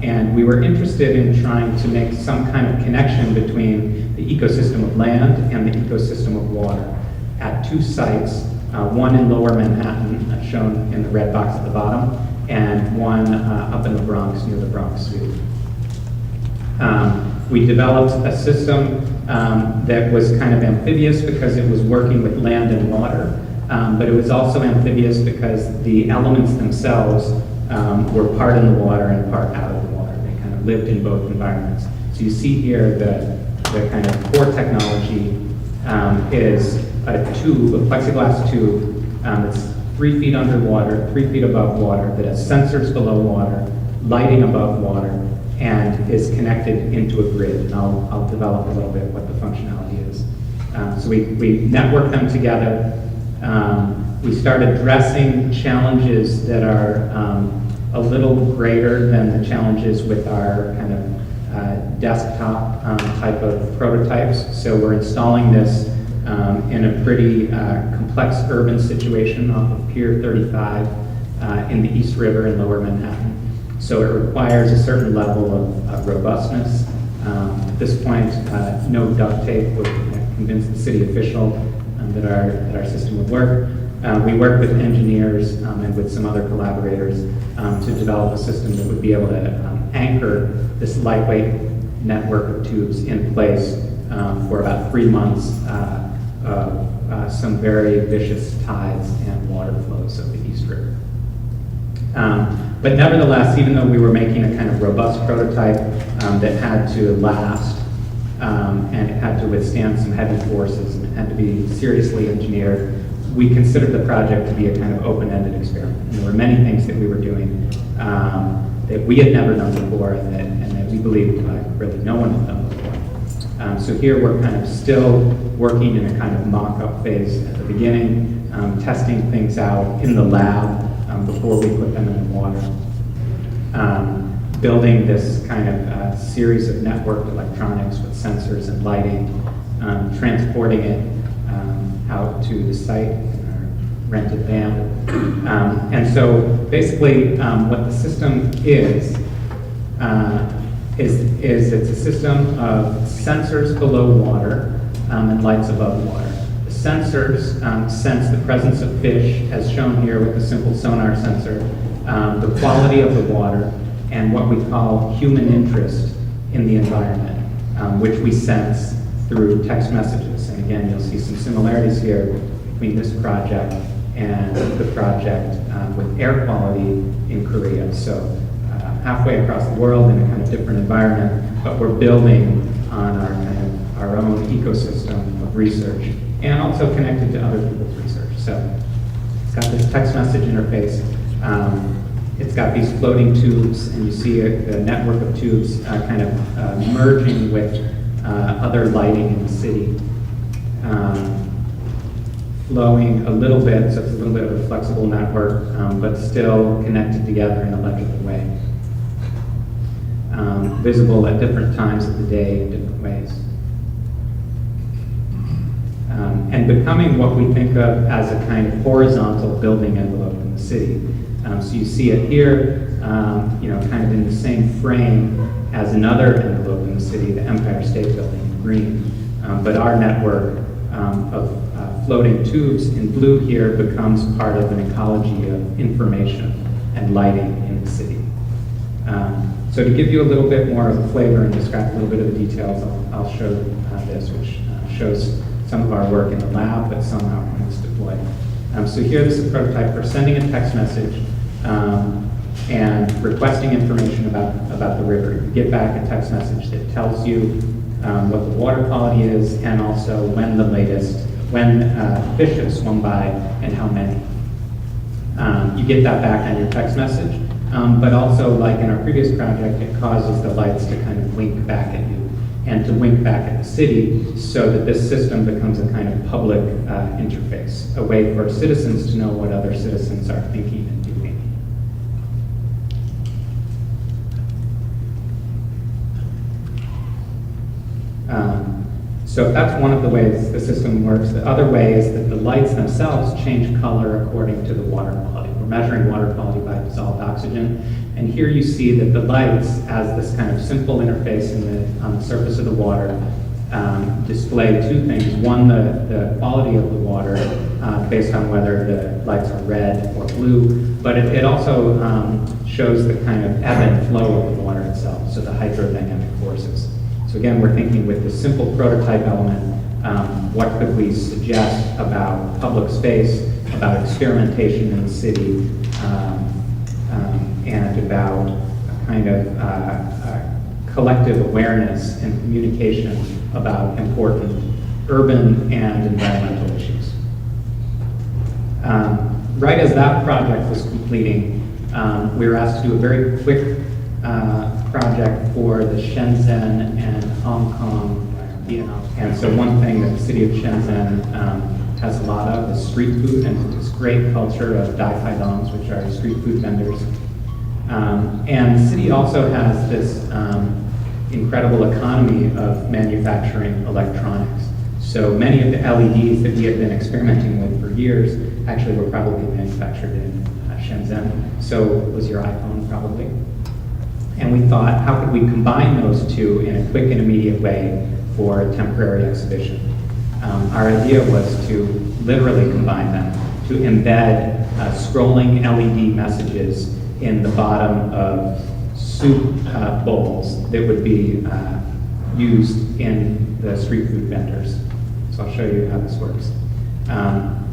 And we were interested in trying to make some kind of connection between the ecosystem of land and the ecosystem of water at two sites, one in Lower Manhattan, shown in the red box at the bottom, and one up in the Bronx, near the Bronx Zoo. We developed a system that was kind of amphibious because it was working with land and water, but it was also amphibious because the elements themselves were part in the water and part out of the water. They kind of lived in both environments. So you see here the kind of core technology is a tube, a plexiglass tube that's 3 feet underwater, 3 feet above water, that has sensors below water, lighting above water, and is connected into a grid. And I'll develop a little bit what the functionality is. So we network them together. We start addressing challenges that are a little greater than the challenges with our kind of desktop type of prototypes. So we're installing this in a pretty complex urban situation off of Pier 35 in the East River in Lower Manhattan. So it requires a certain level of robustness. At this point, no duct tape would convince the city official that our system would work. We worked with engineers and with some other collaborators to develop a system that would be able to anchor this lightweight network of tubes in place for about 3 months of some very vicious tides and water flows of the East River. But nevertheless, even though we were making a kind of robust prototype that had to last and it had to withstand some heavy forces and it had to be seriously engineered, we considered the project to be a kind of open-ended experiment. And there were many things that we were doing that we had never done before and that we believed really no one had done before. So here we're kind of still working in a kind of mock-up phase at the beginning, testing things out in the lab before we put them in the water. Building this kind of series of networked electronics with sensors and lighting, transporting it out to the site in our rented van. And so basically what the system is it's a system of sensors below water and lights above water. The sensors sense the presence of fish, as shown here with the simple sonar sensor, the quality of the water, and what we call human interest in the environment, which we sense through text messages. And again, you'll see some similarities here between this project and the project with air quality in Korea. So halfway across the world in a kind of different environment, but we're building on our own ecosystem of research and also connected to other people's research. So it's got this text message interface It's got these floating tubes, and you see the network of tubes kind of merging with other lighting in the city. Flowing a little bit, so it's a little bit of a flexible network, but still connected together in a legible way. Visible at different times of the day in different ways. And becoming what we think of as a kind of horizontal building envelope in the city. So you see it here, kind of in the same frame as another envelope in the city, the Empire State Building in green. But our network of floating tubes in blue here becomes part of an ecology of information and lighting in the city. So to give you a little bit more of a flavor and describe a little bit of the details, I'll show this, which shows some of our work in the lab, but somehow when it's deployed. So here, this is a prototype for sending a text message and requesting information about the river. You get back a text message that tells you what the water quality is, and also when fish have swum by and how many. You get that back on your text message, but also, like in our previous project, it causes the lights to kind of wink back at you and to wink back at the city, so that this system becomes a kind of public interface, a way for citizens to know what other citizens are thinking and doing. So that's one of the ways the system works. The other way is that the lights themselves change color according to the water quality. We're measuring water quality by dissolved oxygen. And here you see that the lights, as this kind of simple interface on the surface of the water, display two things. One, the quality of the water based on whether the lights are red or blue, but it also shows the kind of ebb and flow of the water itself, so the hydrodynamic forces. So again, we're thinking with this simple prototype element, what could we suggest about public space, about experimentation in the city, and about a kind of collective awareness and communication about important urban and environmental issues. Right as that project was completing, we were asked to do a very quick project for the Shenzhen and Hong Kong Biennale. And so one thing that the city of Shenzhen has a lot of is street food, and this great culture of dai-pai-dongs, which are street food vendors. And the city also has this incredible economy of manufacturing electronics. So many of the LEDs that we had been experimenting with for years actually were probably manufactured in Shenzhen. So was your iPhone probably. And we thought, how could we combine those two in a quick and immediate way for a temporary exhibition? Our idea was to literally combine them, to embed scrolling LED messages in the bottom of soup bowls that would be used in the street food vendors. So I'll show you how this works.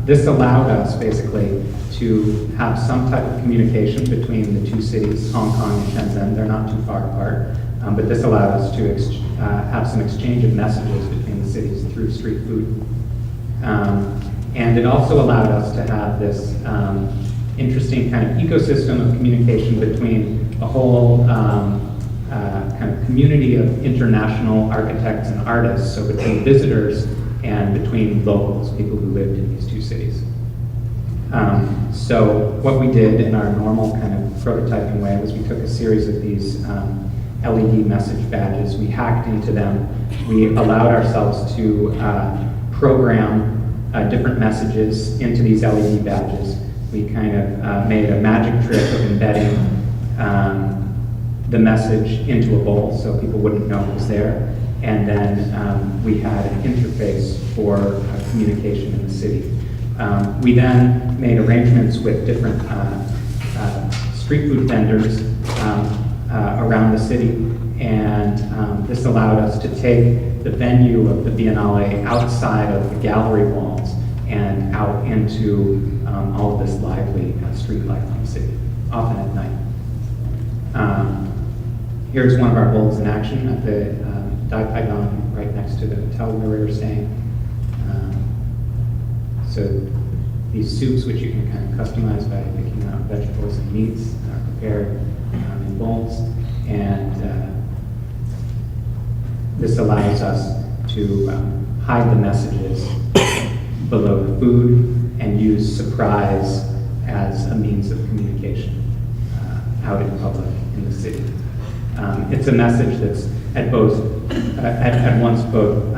This allowed us basically to have some type of communication between the two cities, Hong Kong and Shenzhen. They're not too far apart, but this allowed us to have some exchange of messages between the cities through street food. And it also allowed us to have this interesting kind of ecosystem of communication between a whole kind of community of international architects and artists, so between visitors and between locals, people who lived in these two cities. So what we did in our normal kind of prototyping way was we took a series of these LED message badges, we hacked into them, we allowed ourselves to program different messages into these LED badges. We kind of made a magic trick of embedding the message into a bowl so people wouldn't know it was there. And then we had an interface for communication in the city. We then made arrangements with different street food vendors around the city, and this allowed us to take the venue of the Biennale outside of the gallery walls and out into all of this lively street life in the city, often at night. Here's one of our bowls in action at the Dai-Pai-Dong right next to the hotel where we were staying. So these soups, which you can kind of customize by picking out vegetables and meats, are prepared in molds, and this allows us to hide the messages below the food and use surprise as a means of communication out in public in the city. It's a message that's at once both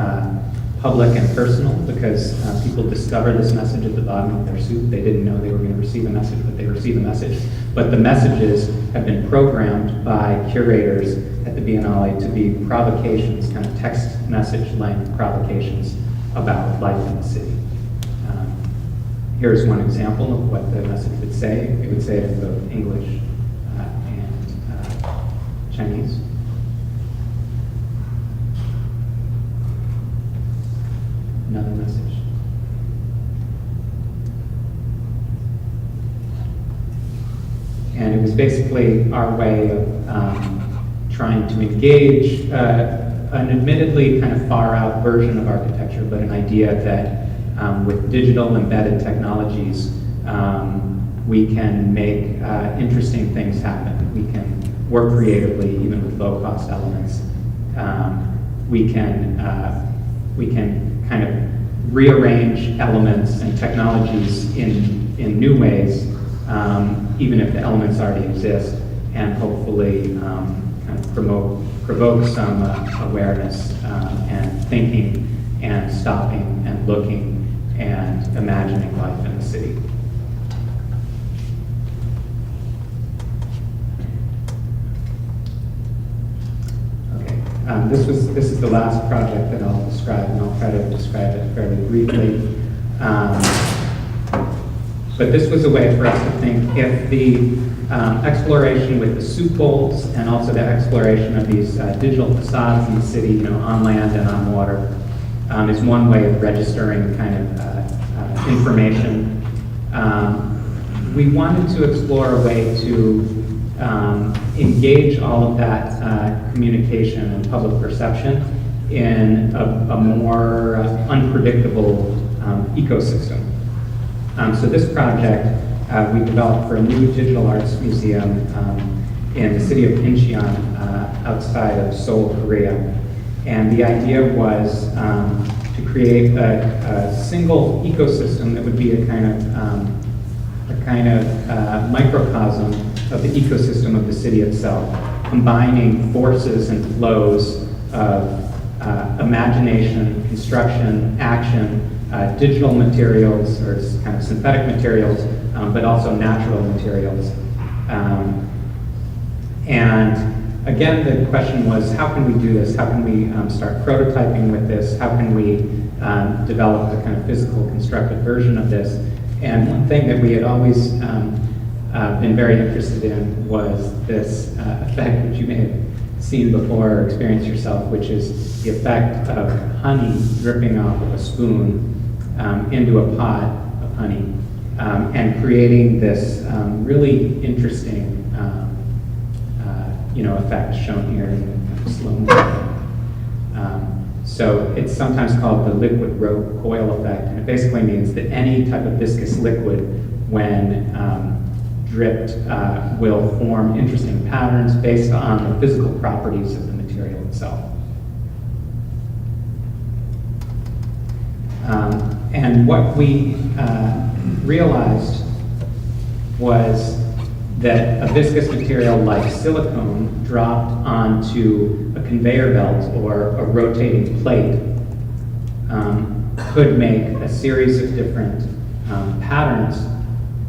public and personal, because people discover this message at the bottom of their soup. They didn't know they were going to receive a message, but they receive a message. But the messages have been programmed by curators at the Biennale to be provocations, kind of text message length provocations about life in the city. Here's one example of what the message would say. It would say it in both English and Chinese. Another message. And it was basically our way of trying to engage an admittedly kind of far out version of architecture, but an idea that with digital embedded technologies, we can make interesting things happen. We can work creatively, even with low-cost elements. We can kind of rearrange elements and technologies in new ways, even if the elements already exist, and hopefully kind of provoke some awareness and thinking and stopping and looking and imagining life in the city. Okay, this is the last project that I'll describe, and I'll try to describe it fairly briefly. But this was a way for us to think if the exploration with the soup bowls and also the exploration of these digital facades in the city, on land and on water, is one way of registering kind of information. We wanted to explore a way to engage all of that communication and public perception in a more unpredictable ecosystem. So this project we developed for a new digital arts museum in the city of Incheon outside of Seoul, Korea. And the idea was to create a single ecosystem that would be a kind of microcosm of the ecosystem of the city itself, combining forces and flows of imagination, construction, action, digital materials, or kind of synthetic materials, but also natural materials. And again, the question was, how can we do this? How can we start prototyping with this? How can we develop a kind of physical constructed version of this? And one thing that we had always been very interested in was this effect, which you may have seen before or experienced yourself, which is the effect of honey dripping off of a spoon into a pot of honey, and creating this really interesting effect shown here in slow motion. So it's sometimes called the liquid rope coil effect, and it basically means that any type of viscous liquid, when dripped, will form interesting patterns based on the physical properties of the material itself. And what we realized was that a viscous material like silicone dropped onto a conveyor belt or a rotating plate could make a series of different patterns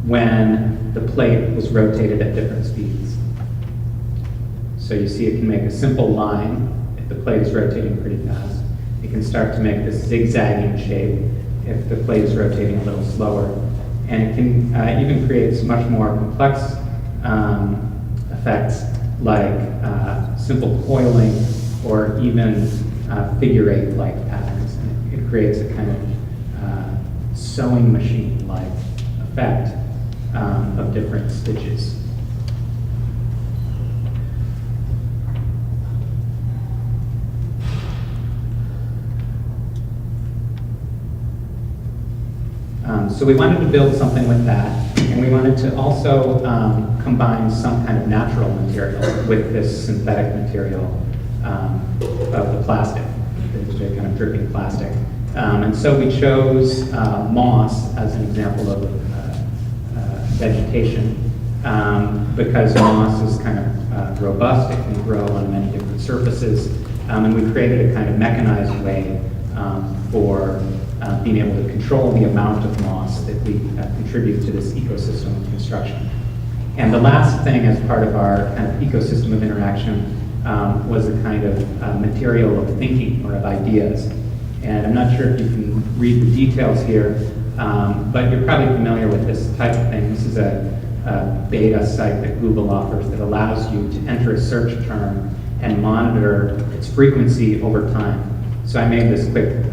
when the plate was rotated at different speeds. So you see it can make a simple line if the plate is rotating pretty fast. It can start to make this zigzagging shape if the plate is rotating a little slower. And it can even create much more complex effects like simple coiling or even figure eight-like patterns. And it creates a kind of sewing machine-like effect of different stitches. So we wanted to build something with that, and we wanted to also combine some kind of natural material with this synthetic material of the plastic, the kind of dripping plastic. And so we chose moss as an example of vegetation because moss is kind of robust, it can grow on many different surfaces, and we created a kind of mechanized way for being able to control the amount of moss that we contribute to this ecosystem of construction. And the last thing as part of our kind of ecosystem of interaction was a kind of material of thinking or of ideas. And I'm not sure if you can read the details here, but you're probably familiar with this type of thing. This is a beta site that Google offers that allows you to enter a search term and monitor its frequency over time. So I made this quick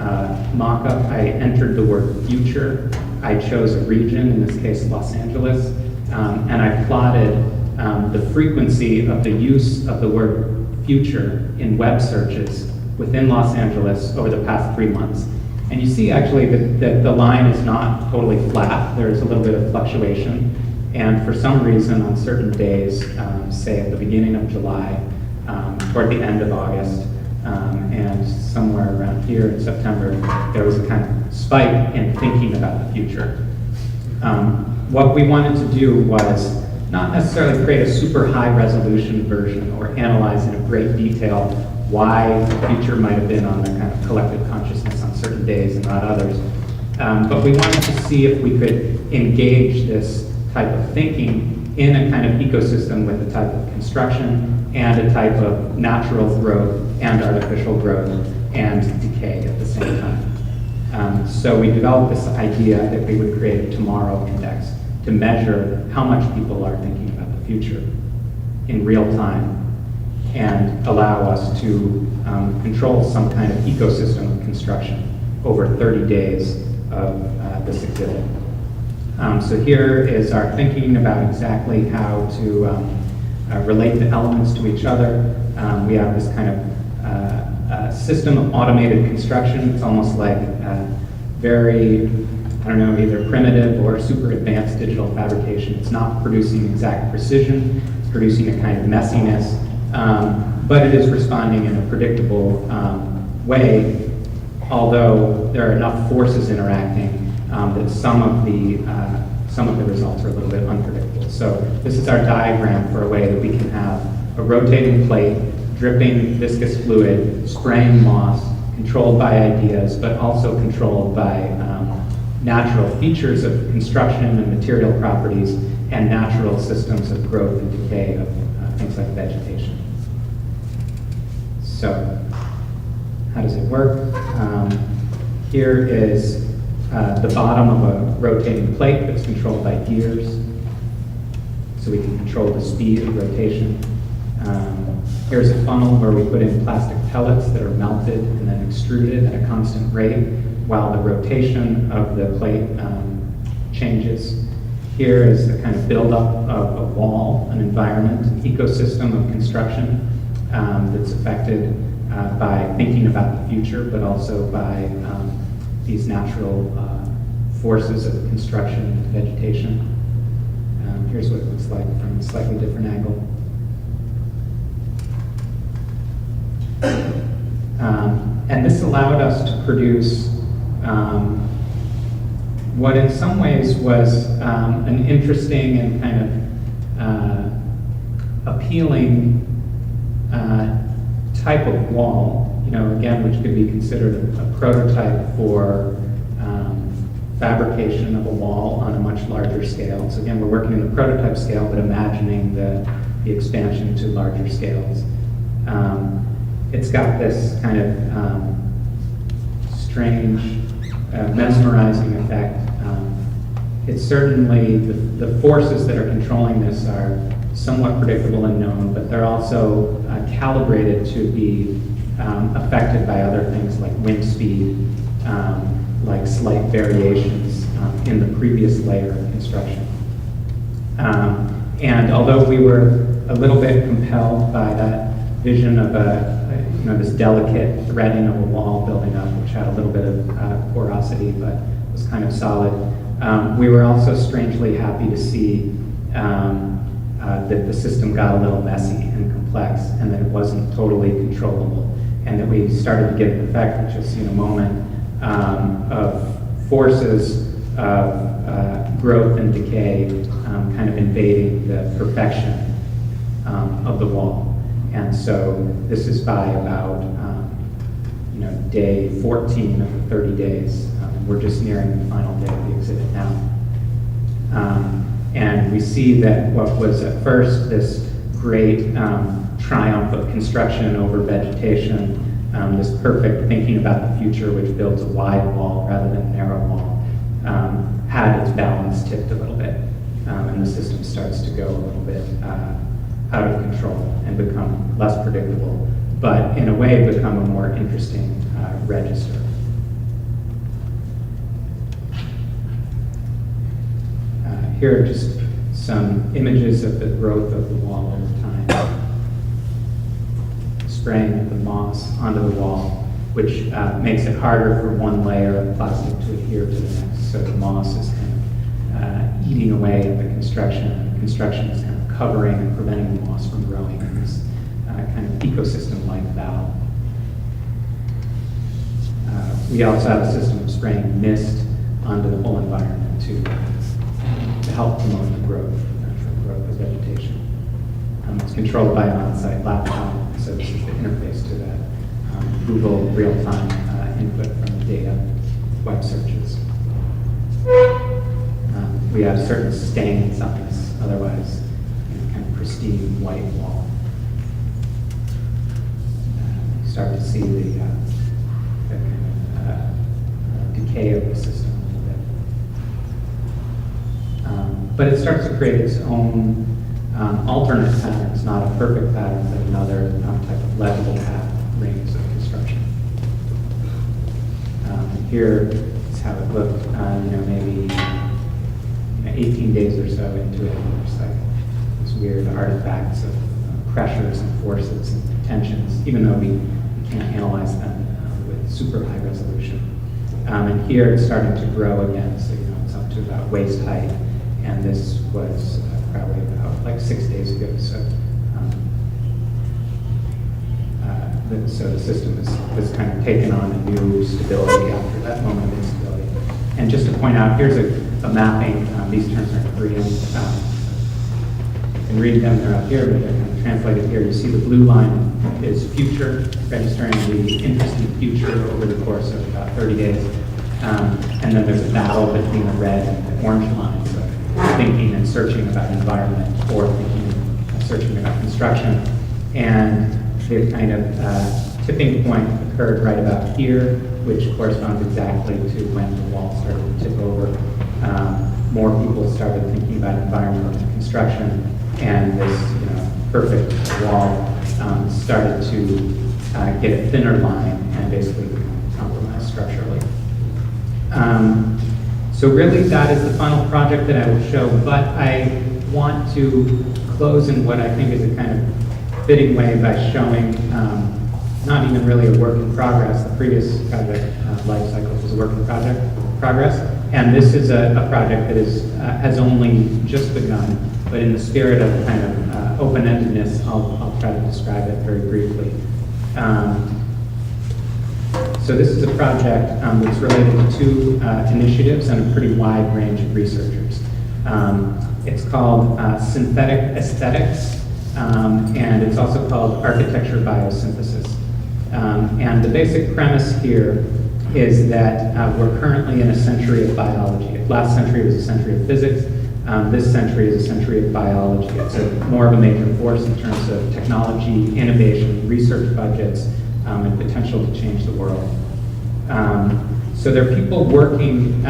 mock-up. I entered the word future. I chose a region, in this case Los Angeles, and I plotted the frequency of the use of the word future in web searches within Los Angeles over the past 3 months. And you see actually that the line is not totally flat. There's a little bit of fluctuation. And for some reason on certain days, say at the beginning of July, toward the end of August, and somewhere around here in September, there was a kind of spike in thinking about the future. What we wanted to do was not necessarily create a super high resolution version or analyze in great detail why the future might have been on the kind of collective consciousness on certain days and not others. But we wanted to see if we could engage this type of thinking in a kind of ecosystem with a type of construction and a type of natural growth and artificial growth and decay at the same time. So we developed this idea that we would create a tomorrow index to measure how much people are thinking about the future in real time and allow us to control some kind of ecosystem of construction over 30 days of this exhibit. So here is our thinking about exactly how to relate the elements to each other. We have this kind of system of automated construction. It's almost like very, I don't know, either primitive or super advanced digital fabrication. It's not producing exact precision, it's producing a kind of messiness, but it is responding in a predictable way, although there are enough forces interacting that some of the results are a little bit unpredictable. So this is our diagram for a way that we can have a rotating plate, dripping viscous fluid, spraying moss, controlled by ideas, but also controlled by natural features of construction and material properties and natural systems of growth and decay of things like vegetation. So how does it work? Here is the bottom of a rotating plate that's controlled by gears, so we can control the speed of rotation. Here's a funnel where we put in plastic pellets that are melted and then extruded at a constant rate while the rotation of the plate changes. Here is the kind of buildup of a wall, an environment, an ecosystem of construction that's affected by thinking about the future, but also by these natural forces of construction and vegetation. Here's what it looks like from a slightly different angle. And this allowed us to produce what in some ways was an interesting and kind of appealing type of wall, again, which could be considered a prototype for fabrication of a wall on a much larger scale. So again, we're working in the prototype scale, but imagining the expansion to larger scales. It's got this kind of strange, mesmerizing effect. It's certainly, the forces that are controlling this are somewhat predictable and known, but they're also calibrated to be affected by other things like wind speed, like slight variations in the previous layer of construction. And although we were a little bit compelled by that vision of this delicate threading of a wall building up, which had a little bit of porosity, but was kind of solid, We were also strangely happy to see that the system got a little messy and complex, and that it wasn't totally controllable, and that we started to get an effect, which you'll see in a moment, of forces of growth and decay kind of invading the perfection of the wall. And so this is by about day 14 of the 30 days. We're just nearing the final day of the exhibit now. And we see that what was at first this great triumph of construction over vegetation, this perfect thinking about the future, which builds a wide wall rather than a narrow wall, had its balance tipped a little bit. And the system starts to go a little bit out of control and become less predictable, but in a way become a more interesting register. Here are just some images of the growth of the wall over time. Spraying of the moss onto the wall, which makes it harder for one layer of plastic to adhere to the next. So the moss is kind of eating away at the construction, and the construction is kind of covering and preventing the moss from growing in this kind of ecosystem-like valve. We also have a system of spraying mist onto the whole environment to help promote the growth, natural growth of vegetation. It's controlled by an on-site laptop, so this is the interface to that Google real-time input from the data, web searches. We have certain stains on this, otherwise kind of pristine white wall. You start to see the kind of decay of the system a little bit. But it starts to create its own alternate patterns, not a perfect pattern, but another type of legible path rings of construction. Here is how it looked, maybe 18 days or so into it. There's like these weird artifacts of pressures and forces and tensions, even though we can't analyze them with super high resolution. And here it's starting to grow again, so it's up to about waist height, and this was probably about like 6 days ago. So the system has kind of taken on a new stability after that moment of instability. And just to point out, here's a mapping. These terms aren't Korean. You can read them, they're up here, but they're kind of translated here. You see the blue line is future, registering the interesting future over the course of about 30 days. And then there's a battle between the red and the orange lines of thinking and searching about environment, or thinking and searching about construction. And the kind of tipping point occurred right about here, which corresponds exactly to when the wall started to tip over. More people started thinking about environment and construction, and this perfect wall started to get a thinner line and basically compromise structurally. So really that is the final project that I will show, but I want to close in what I think is a kind of fitting way by showing not even really a work in progress. The previous project, Lifecycles, was a work in progress, and this is a project that has only just begun, but in the spirit of kind of open-endedness, I'll try to describe it very briefly. So this is a project that's related to two initiatives and a pretty wide range of researchers. It's called Synthetic Aesthetics, and it's also called Architecture Biosynthesis. And the basic premise here is that we're currently in a century of biology. If last century was a century of physics, this century is a century of biology. It's more of a major force in terms of technology, innovation, research budgets, and potential to change the world. So there are people working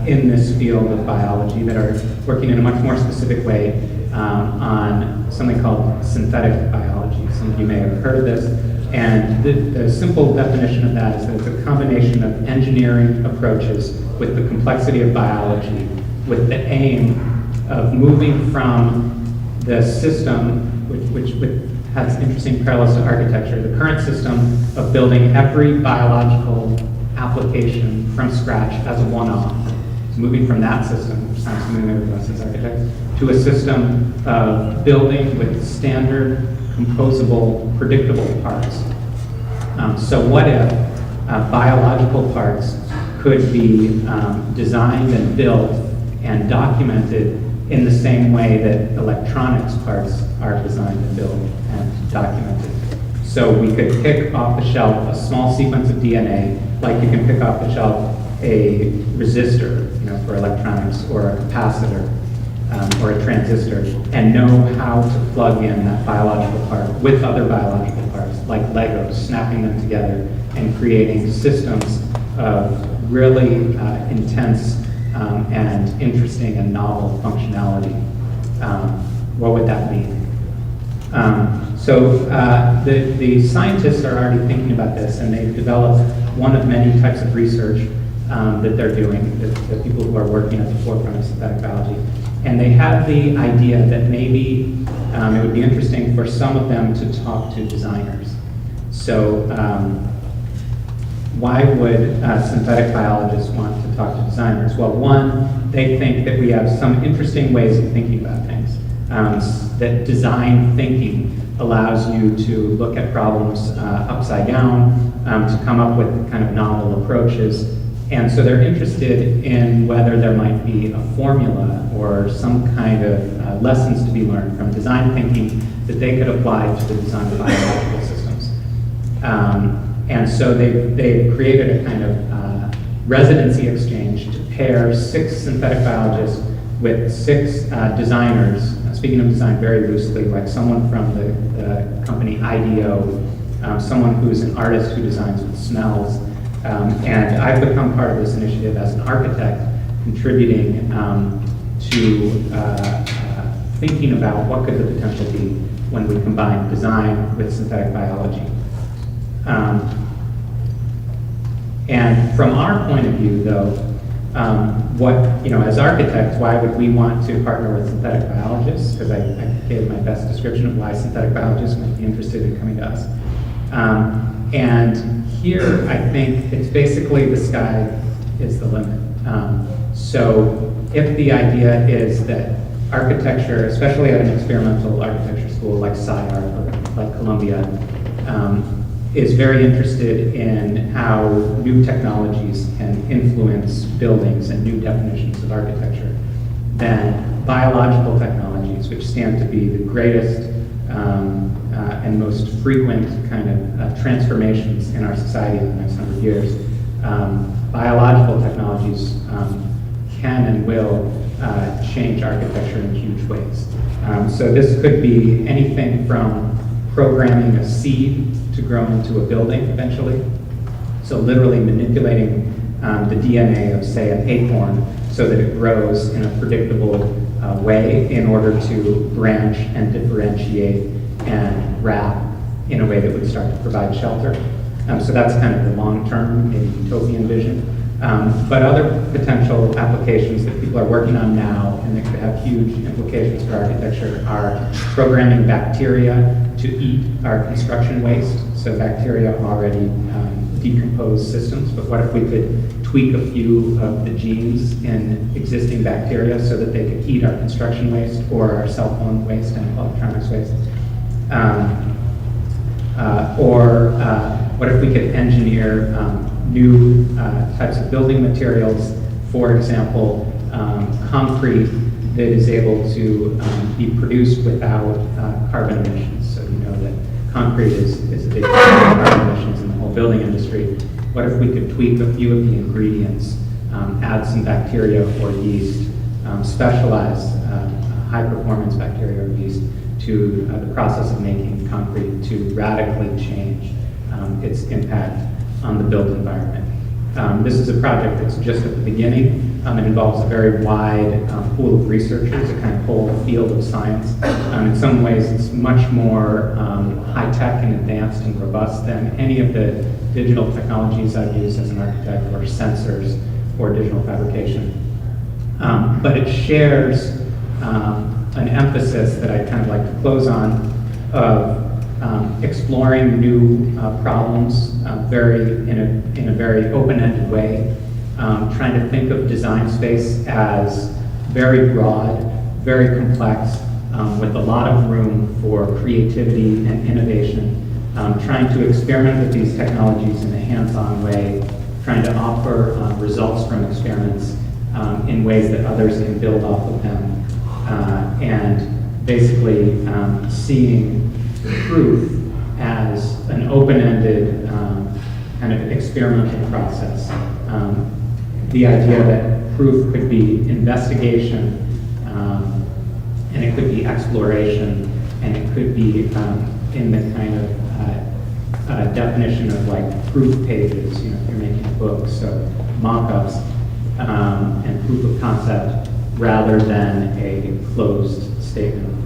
in this field of biology that are working in a much more specific way on something called synthetic biology. Some of you may have heard of this. And the simple definition of that is that it's a combination of engineering approaches with the complexity of biology, with the aim of moving from the system, which has interesting parallels to architecture, the current system of building every biological application from scratch as a one-off, moving from that system, which sounds familiar to us as architects, to a system of building with standard, composable, predictable parts. So what if biological parts could be designed and built and documented in the same way that electronics parts are designed and built and documented? So we could pick off the shelf a small sequence of DNA, like you can pick off the shelf a resistor, for electronics, or a capacitor, or a transistor, and know how to plug in that biological part with other biological parts, like Legos, snapping them together and creating systems of really intense and interesting and novel functionality. What would that mean? So the scientists are already thinking about this, and they've developed one of many types of research that they're doing, the people who are working at the forefront of synthetic biology. And they have the idea that maybe it would be interesting for some of them to talk to designers. So why would synthetic biologists want to talk to designers? Well, one, they think that we have some interesting ways of thinking about things. That design thinking allows you to look at problems upside down, to come up with kind of novel approaches. And so they're interested in whether there might be a formula or some kind of lessons to be learned from design thinking that they could apply to the design of biological systems. And so they've created a kind of residency exchange to pair 6 synthetic biologists with 6 designers. Speaking of design very loosely, like someone from the company IDEO, someone who's an artist who designs with smells. And I've become part of this initiative as an architect, contributing to thinking about what could the potential be when we combine design with synthetic biology. And from our point of view, though, as architects, why would we want to partner with synthetic biologists? Because I gave my best description of why synthetic biologists might be interested in coming to us. And here, I think it's basically the sky is the limit. So if the idea is that architecture, especially at an experimental architecture school like SCI-Arc or like Columbia, is very interested in how new technologies can influence buildings and new definitions of architecture, then biological technologies, which stand to be the greatest and most frequent kind of transformations in our society in the next 100 years, biological technologies can and will change architecture in huge ways. So this could be anything from programming a seed to grow into a building eventually. So literally manipulating the DNA of, say, an acorn so that it grows in a predictable way in order to branch and differentiate and wrap in a way that would start to provide shelter. So that's kind of the long-term, maybe utopian vision. But other potential applications that people are working on now and that could have huge implications for architecture are programming bacteria to eat our construction waste. So bacteria already decompose systems, but what if we could tweak a few of the genes in existing bacteria so that they could eat our construction waste or our cell phone waste and electronics waste? What if we could engineer new types of building materials, for example, concrete that is able to be produced without carbon emissions. So you know that concrete is a big part of carbon emissions in the whole building industry. What if we could tweak a few of the ingredients, add some bacteria or yeast, specialized high-performance bacteria or yeast to the process of making concrete to radically change its impact on the built environment. This is a project that's just at the beginning. It involves a very wide pool of researchers, a kind of whole field of science. In some ways, it's much more high-tech and advanced and robust than any of the digital technologies I've used as an architect, or sensors, or digital fabrication. But it shares an emphasis that I'd kind of like to close on of exploring new problems in a very open-ended way, trying to think of design space as very broad, very complex, with a lot of room for creativity and innovation, trying to experiment with these technologies in a hands-on way, trying to offer results from experiments in ways that others can build off of them, and basically seeing proof as an open-ended kind of experimental process. The idea that proof could be investigation, and it could be exploration, and it could be in the kind of definition of like proof pages, you know, if you're making books, so mock-ups and proof of concept rather than a closed statement of